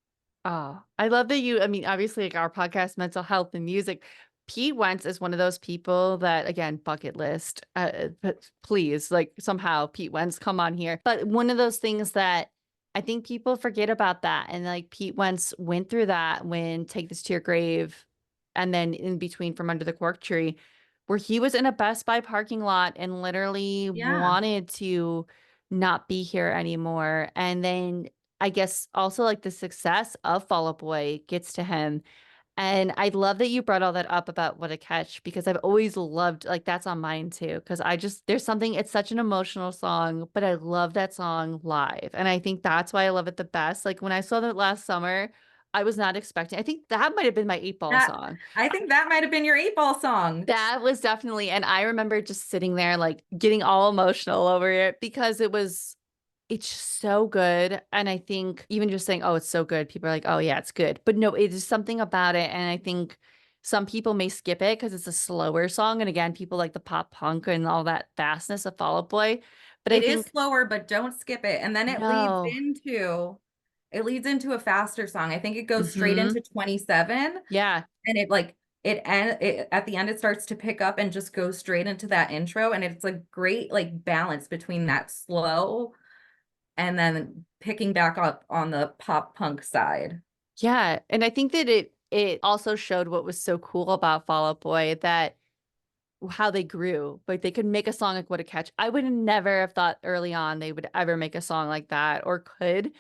Speaker 1: Oh, I love that I mean, obviously, like our podcast, mental health and music. Pete Wentz is one of those people that, again, bucket list. But please, like somehow Pete Wentz come on here. But one of those things that I think people forget about that. And like Pete Wentz went through that when Take This to Your Grave and then in between From Under the Cork Tree, where he was in a Best Buy parking lot and literally
Speaker 2: Yeah.
Speaker 1: wanted to not be here anymore. And then I guess also like the success of Fall Out Boy gets to him. And I love that you brought all that up about What a Catch because I've always loved like that's on mine too. Cause I just there's something, it's such an emotional song, but I love that song live. And I think that's why I love it the best. Like when I saw that last summer, I was not expecting, I think that might have been my 8 Ball
Speaker 2: That
Speaker 1: song.
Speaker 2: I think that might have been your 8 Ball song.
Speaker 1: That was definitely, and I remember just sitting there like getting all emotional over it because it's so good. And I think even just saying, oh, it's so good, people are like, oh, yeah, it's good. But no, it is something about it. And I think some people may skip it because it's a slower song. And again, people like the pop punk and all that fastness of Fall Out Boy. But I
Speaker 2: It is
Speaker 1: think,
Speaker 2: slower, but don't skip it. And then
Speaker 1: no.
Speaker 2: it leads into a faster song. I think it goes straight
Speaker 1: Hmm.
Speaker 2: into 27,
Speaker 1: Yeah.
Speaker 2: and it at the end it starts to pick up and just goes straight into that intro, and it's a great like balance between that slow and then picking back up on the pop punk side.
Speaker 1: Yeah. And I think that it also showed what was so cool about Fall Out Boy that how they grew. Like they could make a song like What a Catch. I would never have thought early on they would ever make a song like that or could.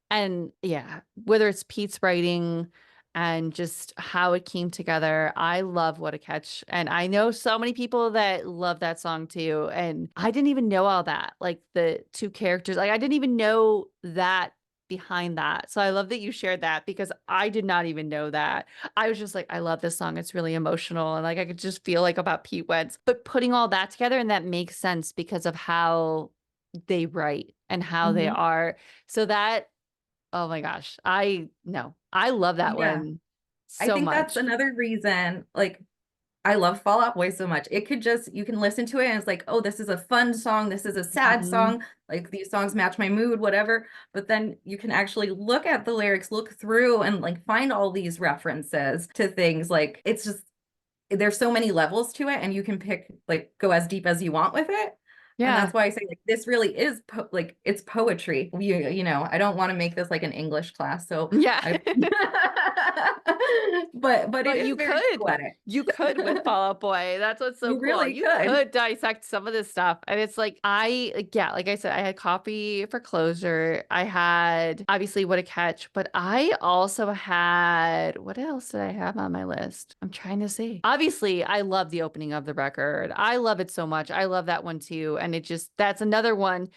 Speaker 1: And yeah, whether it's Pete's writing and just how it came together, I love What a Catch. And I know so many people that love that song too. And I didn't even know all that, like the two characters. Like I didn't even know that behind that. So I love that you shared that because I did not even know that. I was just like, I love this song. It's really emotional. And like I could just feel like about Pete Wentz. But putting all that together and that makes sense because of how they write and how they
Speaker 2: Mhm.
Speaker 1: are. So that oh my gosh. I no. I love that
Speaker 2: Yeah.
Speaker 1: one
Speaker 2: I
Speaker 1: so
Speaker 2: think that's
Speaker 1: much.
Speaker 2: another reason, like, I love Fall Out Boy so much. It could just, you can listen to it and it's like, oh, this is a fun song. This is a sad
Speaker 1: Mhm.
Speaker 2: song. Like these songs match my mood, whatever. But then you can actually look at the lyrics, look through and like find all these references to things. Like it's just, there's so many levels to it and you can pick, like, go as deep as you want with it. And
Speaker 1: Yeah.
Speaker 2: that's why I say like this really is like it's poetry. I don't want to make this like an English class. So
Speaker 1: Yeah.
Speaker 2: I but it
Speaker 1: But
Speaker 2: is
Speaker 1: you
Speaker 2: very
Speaker 1: could.
Speaker 2: poetic.
Speaker 1: You could with Fall Out Boy. That's what's so
Speaker 2: You
Speaker 1: cool.
Speaker 2: really
Speaker 1: You
Speaker 2: could.
Speaker 1: could dissect some of this stuff. And it's like yeah, like I said, I had Coffee for Closer. I had obviously What a Catch, but I also had what else did I have on my list? I'm trying to see. Obviously, I love the opening of the record. I love it so much. I love that one too. And it just that's another one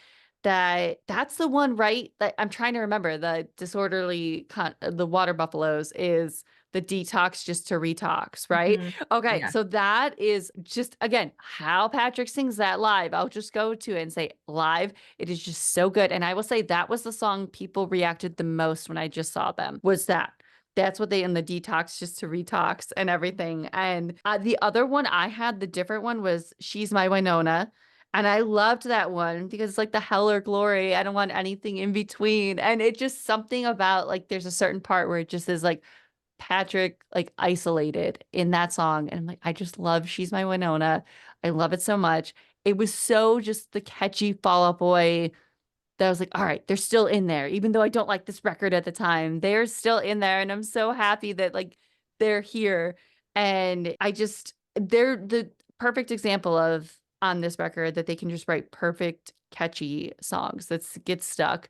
Speaker 1: that's the one, right? That I'm trying to remember the the water buffaloes is the detox just to retox, right?
Speaker 2: Mhm.
Speaker 1: Okay,
Speaker 2: Yeah.
Speaker 1: so that is just again how Patrick sings that live. I'll just go to it and say live. It is just so good. And I will say that was the song people reacted the most when I just saw them. Was that. That's what they in the detox just to retox and everything. And the other one I had, the different one was She's My Winona. And I loved that one because it's like the hell or glory. I don't want anything in between. And it just something about like there's a certain part where it just is like Patrick like isolated in that song. And I'm like, I just love She's My Winona. I love it so much. It was so just the catchy Fall Out Boy that I was like, all right, they're still in there. Even though I don't like this record at the time, they're still in there. And I'm so happy that like they're here. And they're the perfect example of on this record that they can just write perfect, catchy songs that get stuck.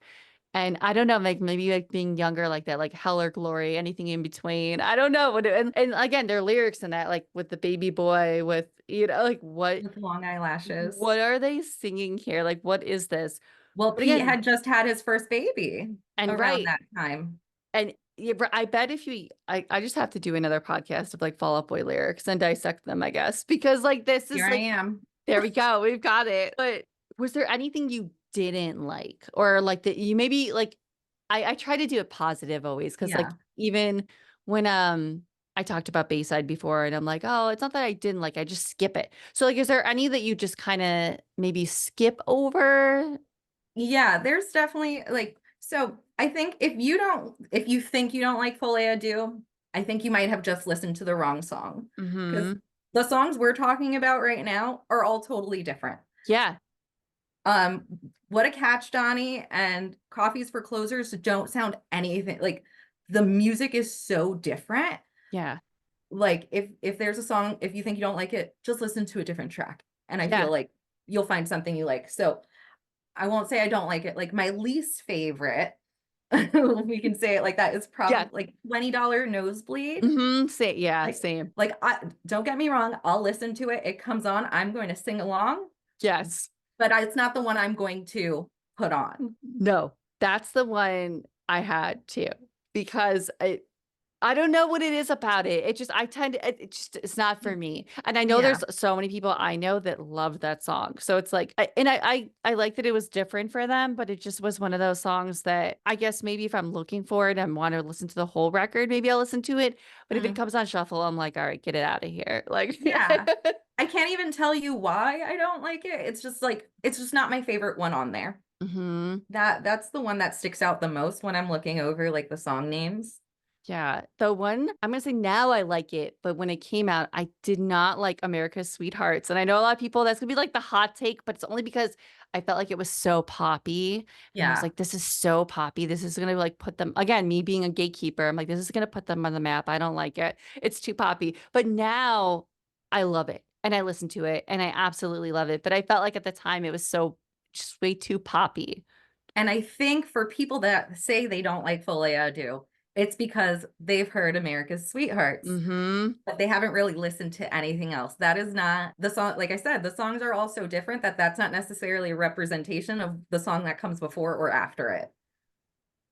Speaker 1: And I don't know, like maybe like being younger like that, like Hell or Glory, anything in between. I don't know. And again, their lyrics in that, like with the baby boy, with like
Speaker 2: With long eyelashes.
Speaker 1: what are they singing here? Like what is this?
Speaker 2: Well,
Speaker 1: But
Speaker 2: Pete
Speaker 1: again,
Speaker 2: had just had his first baby
Speaker 1: and
Speaker 2: around
Speaker 1: right.
Speaker 2: that time.
Speaker 1: And yeah, I bet if I just have to do another podcast of like Fall Out Boy lyrics and dissect them, I guess, because like this
Speaker 2: Here
Speaker 1: is
Speaker 2: I
Speaker 1: like,
Speaker 2: am.
Speaker 1: there we go, we've got it. But was there anything you didn't like, or like that you maybe like? I try to do it positive always, because like
Speaker 2: Yeah.
Speaker 1: even when I talked about Bayside before, and I'm like, oh, it's not that I didn't like, I just skip it. So like, is there any that you just kind of maybe skip over?
Speaker 2: Yeah, there's definitely like, so I think if you think you don't like Folie Do, I think you might have just listened to the wrong song. Because
Speaker 1: Mm-hmm.
Speaker 2: the songs we're talking about right now are all totally different.
Speaker 1: Yeah,
Speaker 2: Um, What a Catch, Donnie, and Coffees for Closers don't sound anything like the music is so different.
Speaker 1: yeah,
Speaker 2: Like if there's a song, if you think you don't like it, just listen to a different track. And I feel
Speaker 1: yeah,
Speaker 2: like you'll find something you like. So I won't say I don't like it. Like my least favorite, we can say it like that, is
Speaker 1: yeah.
Speaker 2: probably like $20 Nosebleed.
Speaker 1: Mm-hmm. Yeah,
Speaker 2: Like,
Speaker 1: same.
Speaker 2: I don't get me wrong, I'll listen to it. It comes on, I'm going to sing along,
Speaker 1: Yes.
Speaker 2: but it's not the one I'm going to put on.
Speaker 1: No, that's the one I had too, because I don't know what it is about it. It just I tend to it just it's not for me. And I know
Speaker 2: Yeah.
Speaker 1: there's so many people I know that love that song. So it's like I like that it was different for them, but it just was one of those songs that I guess maybe if I'm looking for it and want to listen to the whole record, maybe I'll listen to it. But if it
Speaker 2: Mm,
Speaker 1: comes on shuffle, I'm like, all right, get it out of here. Like
Speaker 2: yeah. I can't even tell you why I don't like it. It's just like it's just not my favorite one on there.
Speaker 1: hmm
Speaker 2: That's the one that sticks out the most when I'm looking over like the song names.
Speaker 1: Yeah, the one I'm gonna say now I like it, but when it came out, I did not like America's Sweethearts. And I know a lot of people that's gonna be like the hot take, but it's only because I felt like it was so poppy. And I was
Speaker 2: Yeah.
Speaker 1: like, this is so poppy. This is gonna like put them again, me being a gatekeeper. I'm like, this is gonna put them on the map. I don't like it. It's too poppy. But now I love it and I listen to it and I absolutely love it. But I felt like at the time it was so just way too poppy.
Speaker 2: And I think for people that say they don't like Folie à Deux, it's because they've heard America's Sweethearts,
Speaker 1: Mm-hmm.
Speaker 2: but they haven't really listened to anything else. That is not the song. Like I said, the songs are all so different that that's not necessarily a representation of the song that comes before or after it.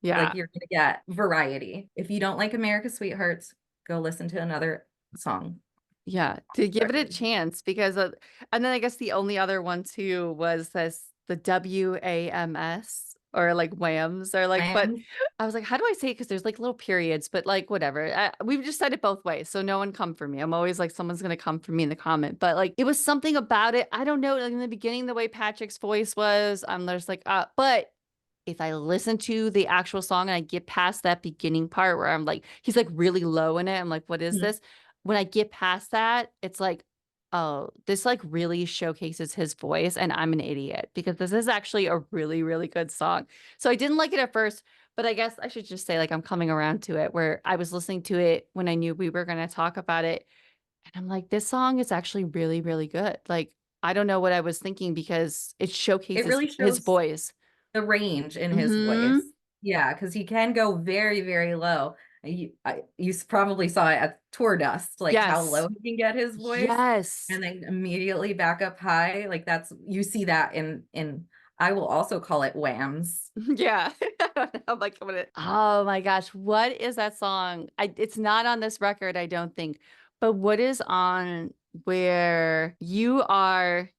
Speaker 1: Yeah.
Speaker 2: Like you're gonna get variety. If you don't like America's Sweethearts, go listen to another song.
Speaker 1: Yeah. To give it a
Speaker 2: Record.
Speaker 1: chance because and then I guess the only other one too was the WAMS or like whams or like, but
Speaker 2: Plans.
Speaker 1: I was like, how do I say it? Because there's like little periods, but like whatever. We've just said it both ways. So no one come for me. I'm always like, someone's going to come for me in the comment. But like, it was something about it. I don't know. Like in the beginning, the way Patrick's voice was, I'm just like, but if I listen to the actual song and I get past that beginning part where I'm like, he's like really low in it. I'm like, what is
Speaker 2: Mhm.
Speaker 1: this? When I get past that, it's like, oh, this like really showcases his voice and I'm an idiot because this is actually a really, really good song. So I didn't like it at first, but I guess I should just say like I'm coming around to it where I was listening to it when I knew we were going to talk about it. And I'm like, this song is actually really, really good. Like, I don't know what I was thinking because it
Speaker 2: It
Speaker 1: showcases
Speaker 2: really
Speaker 1: his
Speaker 2: shows
Speaker 1: voice.
Speaker 2: the range in his voice.
Speaker 1: Hmm.
Speaker 2: Yeah, because he can go very, very low. You probably saw it at Tour Dust, like how
Speaker 1: Yes.
Speaker 2: low he can get his voice
Speaker 1: Yes.
Speaker 2: and then immediately back up high. Like that's you see that in I will also call it whams.
Speaker 1: Yeah. I'm like, oh my gosh, what is that song? It's not on this record, I don't think. But what is on where you are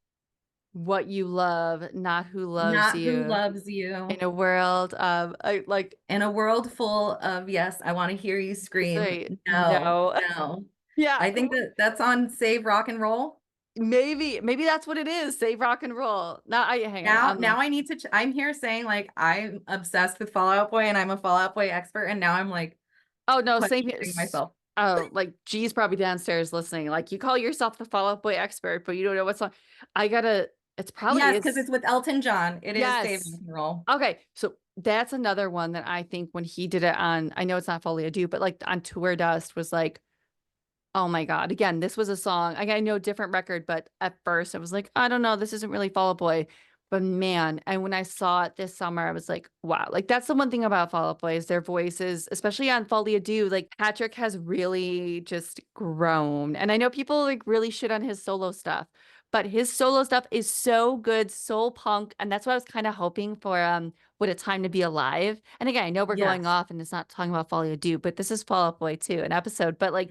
Speaker 1: what you love, not who loves
Speaker 2: Not who
Speaker 1: you
Speaker 2: loves you.
Speaker 1: in a world of like,
Speaker 2: In a world full of yes, I want to hear you scream.
Speaker 1: say
Speaker 2: No,
Speaker 1: no.
Speaker 2: no.
Speaker 1: Yeah.
Speaker 2: I think that that's on Save Rock and Roll.
Speaker 1: Maybe that's what it is. Save rock and roll. Now I hang on.
Speaker 2: Now I need to I'm here saying like I'm obsessed with Fall Out Boy and I'm a Fall Out Boy expert and now I'm like
Speaker 1: Oh no, same here.
Speaker 2: questioning myself.
Speaker 1: Oh, like G's probably downstairs listening. Like you call yourself the Fall Out Boy expert, but you don't know what song. I gotta. It's probably
Speaker 2: Yes, because
Speaker 1: is.
Speaker 2: it's with Elton John. It is Save
Speaker 1: Yes.
Speaker 2: Rock and Roll.
Speaker 1: Okay, so that's another one that I think when he did it on. I know it's not Folie à Deux, but like on Tour Dust was like, oh my God. Again, this was a song. I know different record, but at first I was like, I don't know, this isn't really Fall Out Boy. But man, and when I saw it this summer, I was like, wow. Like that's the one thing about Fall Out Boy is their voices, especially on Folie à Deux. Like Patrick has really just grown. And I know people like really shit on his solo stuff, but his solo stuff is so good, soul punk. And that's what I was kind of hoping for What a Time to Be Alive. And again, I know we're going
Speaker 2: Yes.
Speaker 1: off and it's not talking about Folie à Deux, but this is Fall Out Boy too, an episode. But like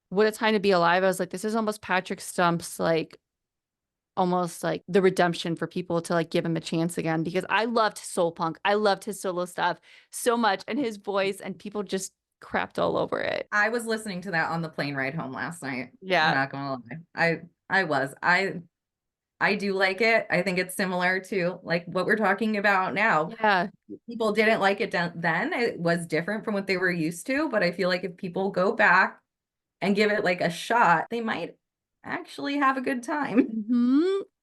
Speaker 1: what a Time to Be Alive. I was like, this is almost Patrick Stump's like almost like the redemption for people to like give him a chance again because I loved soul punk. I loved his solo stuff so much and his voice and people just crapped all over it.
Speaker 2: I was listening to that on the plane ride home last night. I'm
Speaker 1: Yeah.
Speaker 2: not gonna lie. I was. I do like it. I think it's similar to like what we're talking about now.
Speaker 1: Yeah.
Speaker 2: People didn't like it then. It was different from what they were used to, but I feel like if people go back and give it like a shot, they might actually have a good time.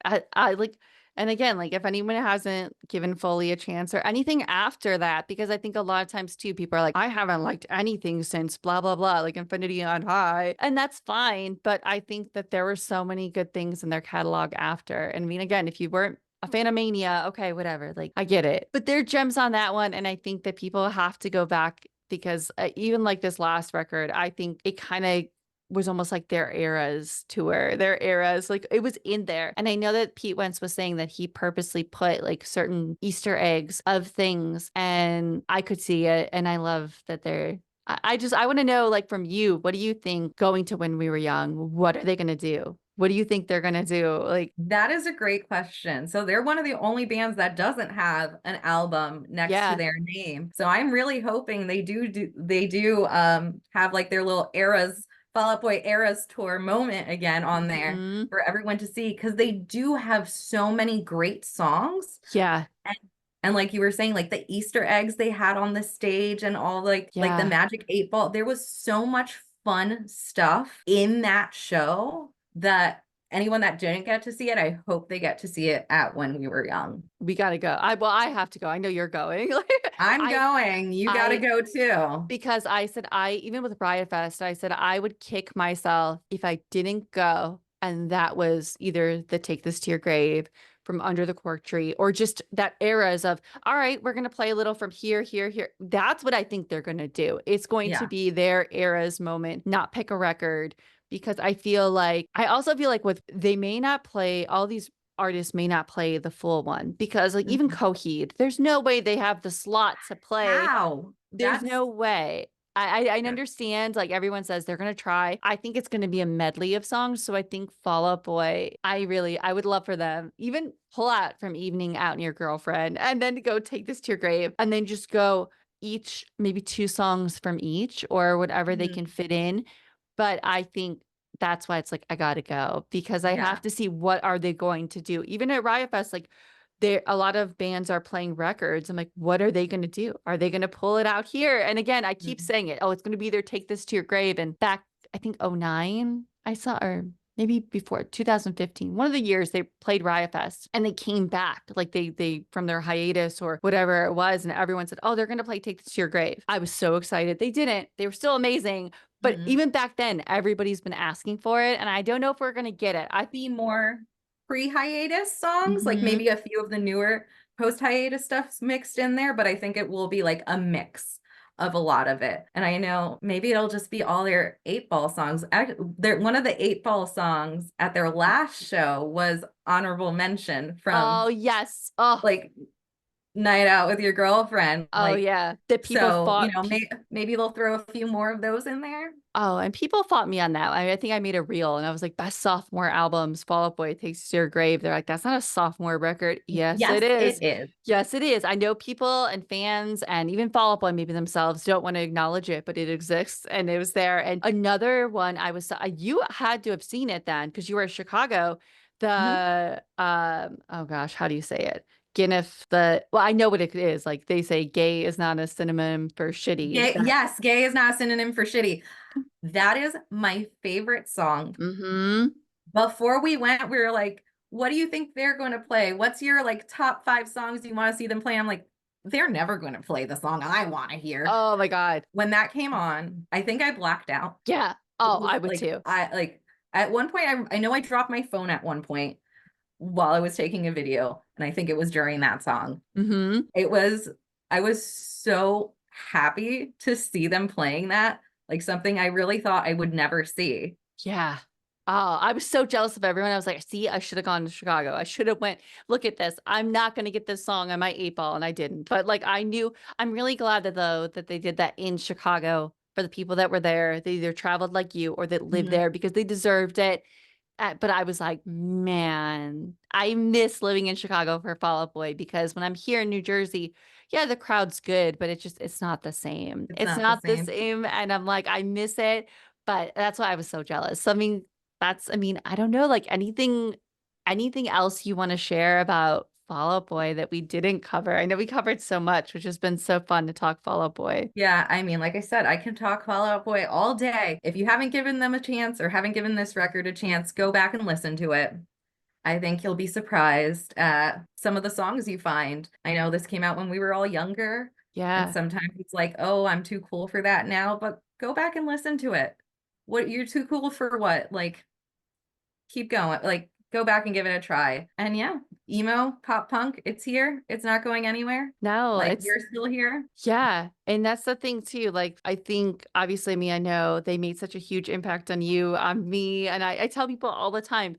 Speaker 1: I like, and again, like if anyone hasn't given Foley a chance or anything after that, because I think a lot of times too, people are like, I haven't liked anything since blah, blah, blah, like Infinity on High. And that's fine. But I think that there were so many good things in their catalog after. And I mean, again, if you weren't a fan of Mania, okay, whatever, like I get it. But there are gems on that one. And I think that people have to go back because even like this last record, I think it kind of was almost like their eras tour, their eras, like it was in there. And I know that Pete Wentz was saying that he purposely put like certain Easter eggs of things, and I could see it. And I love that they're, I want to know, like, from you, what do you think going to When We Were Young? What are they going to do? What do you think they're going to do? Like,
Speaker 2: That is a great question. So they're one of the only bands that doesn't have an album next to
Speaker 1: yeah.
Speaker 2: their name. So I'm really hoping they do have like their little eras Fall Out Boy Eras tour moment again on there
Speaker 1: Mhm.
Speaker 2: for everyone to see because they do have so many great songs.
Speaker 1: Yeah.
Speaker 2: And, and like you were saying, like the Easter eggs they had on the stage and all like the
Speaker 1: Yeah.
Speaker 2: Magic 8 Ball, there was so much fun stuff in that show that anyone that didn't get to see it, I hope they get to see it at When We Were Young.
Speaker 1: We got to go. I have to go. I know you're going. Like,
Speaker 2: I'm
Speaker 1: I,
Speaker 2: going. You got to
Speaker 1: I,
Speaker 2: go too.
Speaker 1: because I said even with Riot Fest, I said I would kick myself if I didn't go. And that was either the Take This to Your Grave from Under the Cork Tree, or just that eras of, all right, we're going to play a little from here, here, here. That's what I think they're going to do. It's going to
Speaker 2: Yeah.
Speaker 1: be their era's moment, not pick a record, because I also feel like they may not play, all these artists may not play the full one, because like even
Speaker 2: Mhm.
Speaker 1: Coheed, there's no way they have the slot to play.
Speaker 2: How?
Speaker 1: There's
Speaker 2: That's
Speaker 1: no way. I
Speaker 2: yeah.
Speaker 1: understand, like everyone says they're gonna try. I think it's gonna be a medley of songs. So I think Fall Out Boy, I would love for them even pull out from Evening Out and Your Girlfriend, and then go Take This to Your Grave, and then just go each, maybe two songs from each, or whatever they
Speaker 2: Mhm.
Speaker 1: can fit in. But I think that's why it's like I gotta go, because I have
Speaker 2: Yeah.
Speaker 1: to see what are they going to do. Even at Riot Fest, like there a lot of bands are playing records. I'm like, what are they going to do? Are they going to pull it out here? And again, I keep
Speaker 2: Mhm.
Speaker 1: saying it. Oh, it's going to be their Take This to Your Grave. And back, I think '09, I saw, or maybe before 2015, one of the years they played Riot Fest and they came back, like they from their hiatus or whatever it was, and everyone said, oh, they're going to play Take This to Your Grave. I was so excited. They didn't. They were still amazing. But
Speaker 2: Mhm.
Speaker 1: even back then, everybody's been asking for it, and I don't know if we're going to get it.
Speaker 2: Be more pre-hiatus songs, like
Speaker 1: Mhm.
Speaker 2: maybe a few of the newer post-hiatus stuff's mixed in there, but I think it will be like a mix of a lot of it. And I know maybe it'll just be all their 8 Ball songs. One of the 8 Ball songs at their last show was Honorable Mention
Speaker 1: Oh,
Speaker 2: from
Speaker 1: yes. Oh,
Speaker 2: like Night Out with Your Girlfriend.
Speaker 1: oh yeah. That people
Speaker 2: So,
Speaker 1: fought.
Speaker 2: maybe they'll throw a few more of those in there.
Speaker 1: Oh, and people fought me on that. I think I made a reel and I was like, best sophomore albums, Fall Out Boy Takes You to Your Grave. They're like, that's not a sophomore record. Yes,
Speaker 2: Yes,
Speaker 1: it
Speaker 2: it
Speaker 1: is.
Speaker 2: is.
Speaker 1: Yes, it is. I know people and fans and even Fall Out Boy maybe themselves don't want to acknowledge it, but it exists and it was there. And another one you had to have seen it then because you were in Chicago.
Speaker 2: Mhm.
Speaker 1: Oh gosh, how do you say it? Ginnif, well, I know what it is. Like they say gay is not a synonym for shitty.
Speaker 2: Gay, yes, gay is not a synonym for shitty. That is my favorite song.
Speaker 1: Mm-hmm.
Speaker 2: Before we went, we were like, what do you think they're going to play? What's your like top 5 songs you want to see them play? I'm like, they're never going to play the song I want to hear.
Speaker 1: Oh my God.
Speaker 2: When that came on, I think I blacked out.
Speaker 1: Yeah.
Speaker 2: It
Speaker 1: Oh,
Speaker 2: was
Speaker 1: I would
Speaker 2: like
Speaker 1: too.
Speaker 2: I like at one point I know I dropped my phone at one point while I was taking a video, and I think it was during that song.
Speaker 1: Mm-hmm.
Speaker 2: It was I was so happy to see them playing that, like something I really thought I would never see.
Speaker 1: Yeah. Oh, I was so jealous of everyone. I was like, see, I should have gone to Chicago. I should have went, look at this. I'm not going to get this song on my 8 Ball, and I didn't. But like I knew, I'm really glad that though that they did that in Chicago for the people that were there. They either traveled like you or that lived
Speaker 2: Mhm.
Speaker 1: there because they deserved it. But I was like, man, I miss living in Chicago for Fall Out Boy, because when I'm here in New Jersey, yeah, the crowd's good, but it's not the same.
Speaker 2: It's
Speaker 1: It's
Speaker 2: not the
Speaker 1: not the
Speaker 2: same.
Speaker 1: same. And I'm like, I miss it. But that's why I was so jealous. So, I mean, I don't know, like anything else you want to share about Fall Out Boy that we didn't cover? I know we covered so much, which has been so fun to talk Fall Out Boy.
Speaker 2: Yeah, I mean, like I said, I can talk Fall Out Boy all day. If you haven't given them a chance or haven't given this record a chance, go back and listen to it. I think you'll be surprised at some of the songs you find. I know this came out when we were all younger, and
Speaker 1: Yeah.
Speaker 2: sometimes it's like, oh, I'm too cool for that now, but go back and listen to it. What you're too cool for what? Like, keep going. Like, go back and give it a try. And yeah, emo, pop punk, it's here. It's not going anywhere.
Speaker 1: No,
Speaker 2: Like,
Speaker 1: it's
Speaker 2: you're still here.
Speaker 1: Yeah. And that's the thing too. Like, I think obviously me, I know they made such a huge impact on you, on me. And I tell people all the time,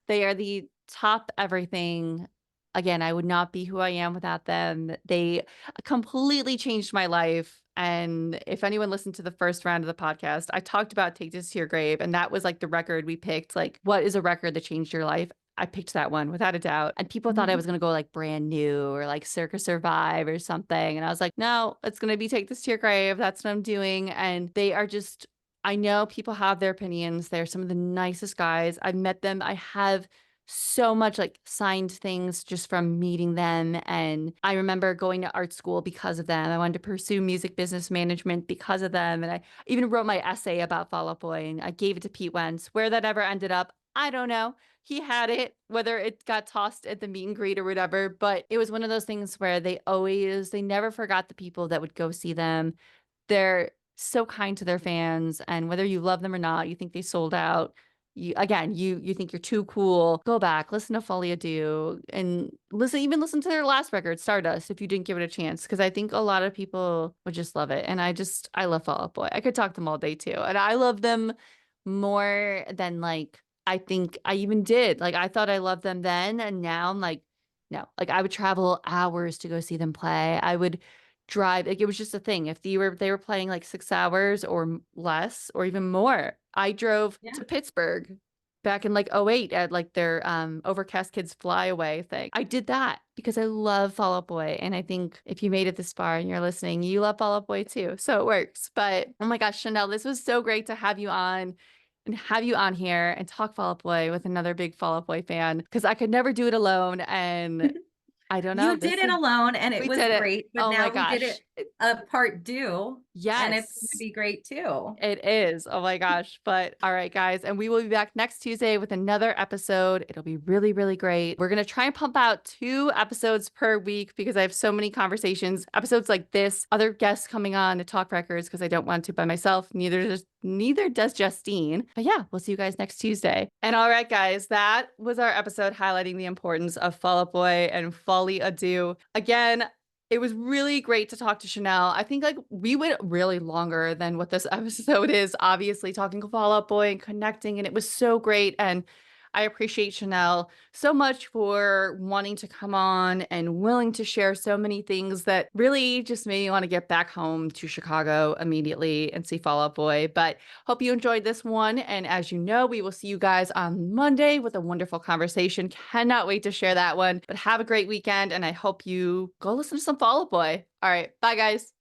Speaker 1: they are the top everything. Again, I would not be who I am without them. They completely changed my life. And if anyone listened to the first round of the podcast, I talked about Take This to Your Grave. And that was like the record we picked. Like, what is a record that changed your life? I picked that one without a doubt. And people thought I
Speaker 2: Mhm.
Speaker 1: was going to go like Brand New or like Circus Survive or something. And I was like, no, it's going to be Take This to Your Grave. That's what I'm doing. And they are just, I know people have their opinions. They're some of the nicest guys. I've met them. I have so much like signed things just from meeting them. And I remember going to art school because of them. I wanted to pursue music business management because of them. And I even wrote my essay about Fall Out Boy and I gave it to Pete Wentz. Where that ever ended up, I don't know. He had it, whether it got tossed at the meet and greet or whatever. But it was one of those things where they never forgot the people that would go see them. They're so kind to their fans. And whether you love them or not, you think they sold out. you think you're too cool, go back, listen to Folie Deux, and listen to their last record, Stardust, if you didn't give it a chance, because I think a lot of people would just love it. And I love Fall Out Boy. I could talk to them all day too, and I love them more than like I think I even did. Like I thought I loved them then, and now I'm like, no. Like I would travel hours to go see them play. I would drive. Like it was just a thing. If they were playing like 6 hours or less or even more, I drove
Speaker 2: Yeah.
Speaker 1: to Pittsburgh back in like '08 at like their Overcast Kids Fly Away thing. I did that because I love Fall Out Boy. And I think if you made it this far and you're listening, you love Fall Out Boy too. So it works. But oh my gosh, Chanel, this was so great to have you on and have you on here and talk Fall Out Boy with another big Fall Out Boy fan because I could never do it alone. And I don't know.
Speaker 2: You did it alone and it
Speaker 1: We
Speaker 2: was
Speaker 1: did it.
Speaker 2: great, but
Speaker 1: Oh my
Speaker 2: now we did
Speaker 1: gosh.
Speaker 2: it a part due and it's going to
Speaker 1: Yes.
Speaker 2: be great too.
Speaker 1: It is. Oh my gosh. But all right, guys. And we will be back next Tuesday with another episode. It'll be really, really great. We're going to try and pump out 2 episodes per week because I have so many conversations, episodes like this, other guests coming on to talk records because I don't want to by myself. Neither does Justine. But yeah, we'll see you guys next Tuesday. And all right, guys, that was our episode highlighting the importance of Fall Out Boy and Folie Adieu. Again, it was really great to talk to Chanel. I think like we went really longer than what this episode is, obviously talking to Fall Out Boy and connecting, and it was so great. And I appreciate Chanel so much for wanting to come on and willing to share so many things that really just made me want to get back home to Chicago immediately and see Fall Out Boy. But hope you enjoyed this one. And as you know, we will see you guys on Monday with a wonderful conversation. Cannot wait to share that one. But have a great weekend. And I hope you go listen to some Fall Out Boy. All right. Bye, guys.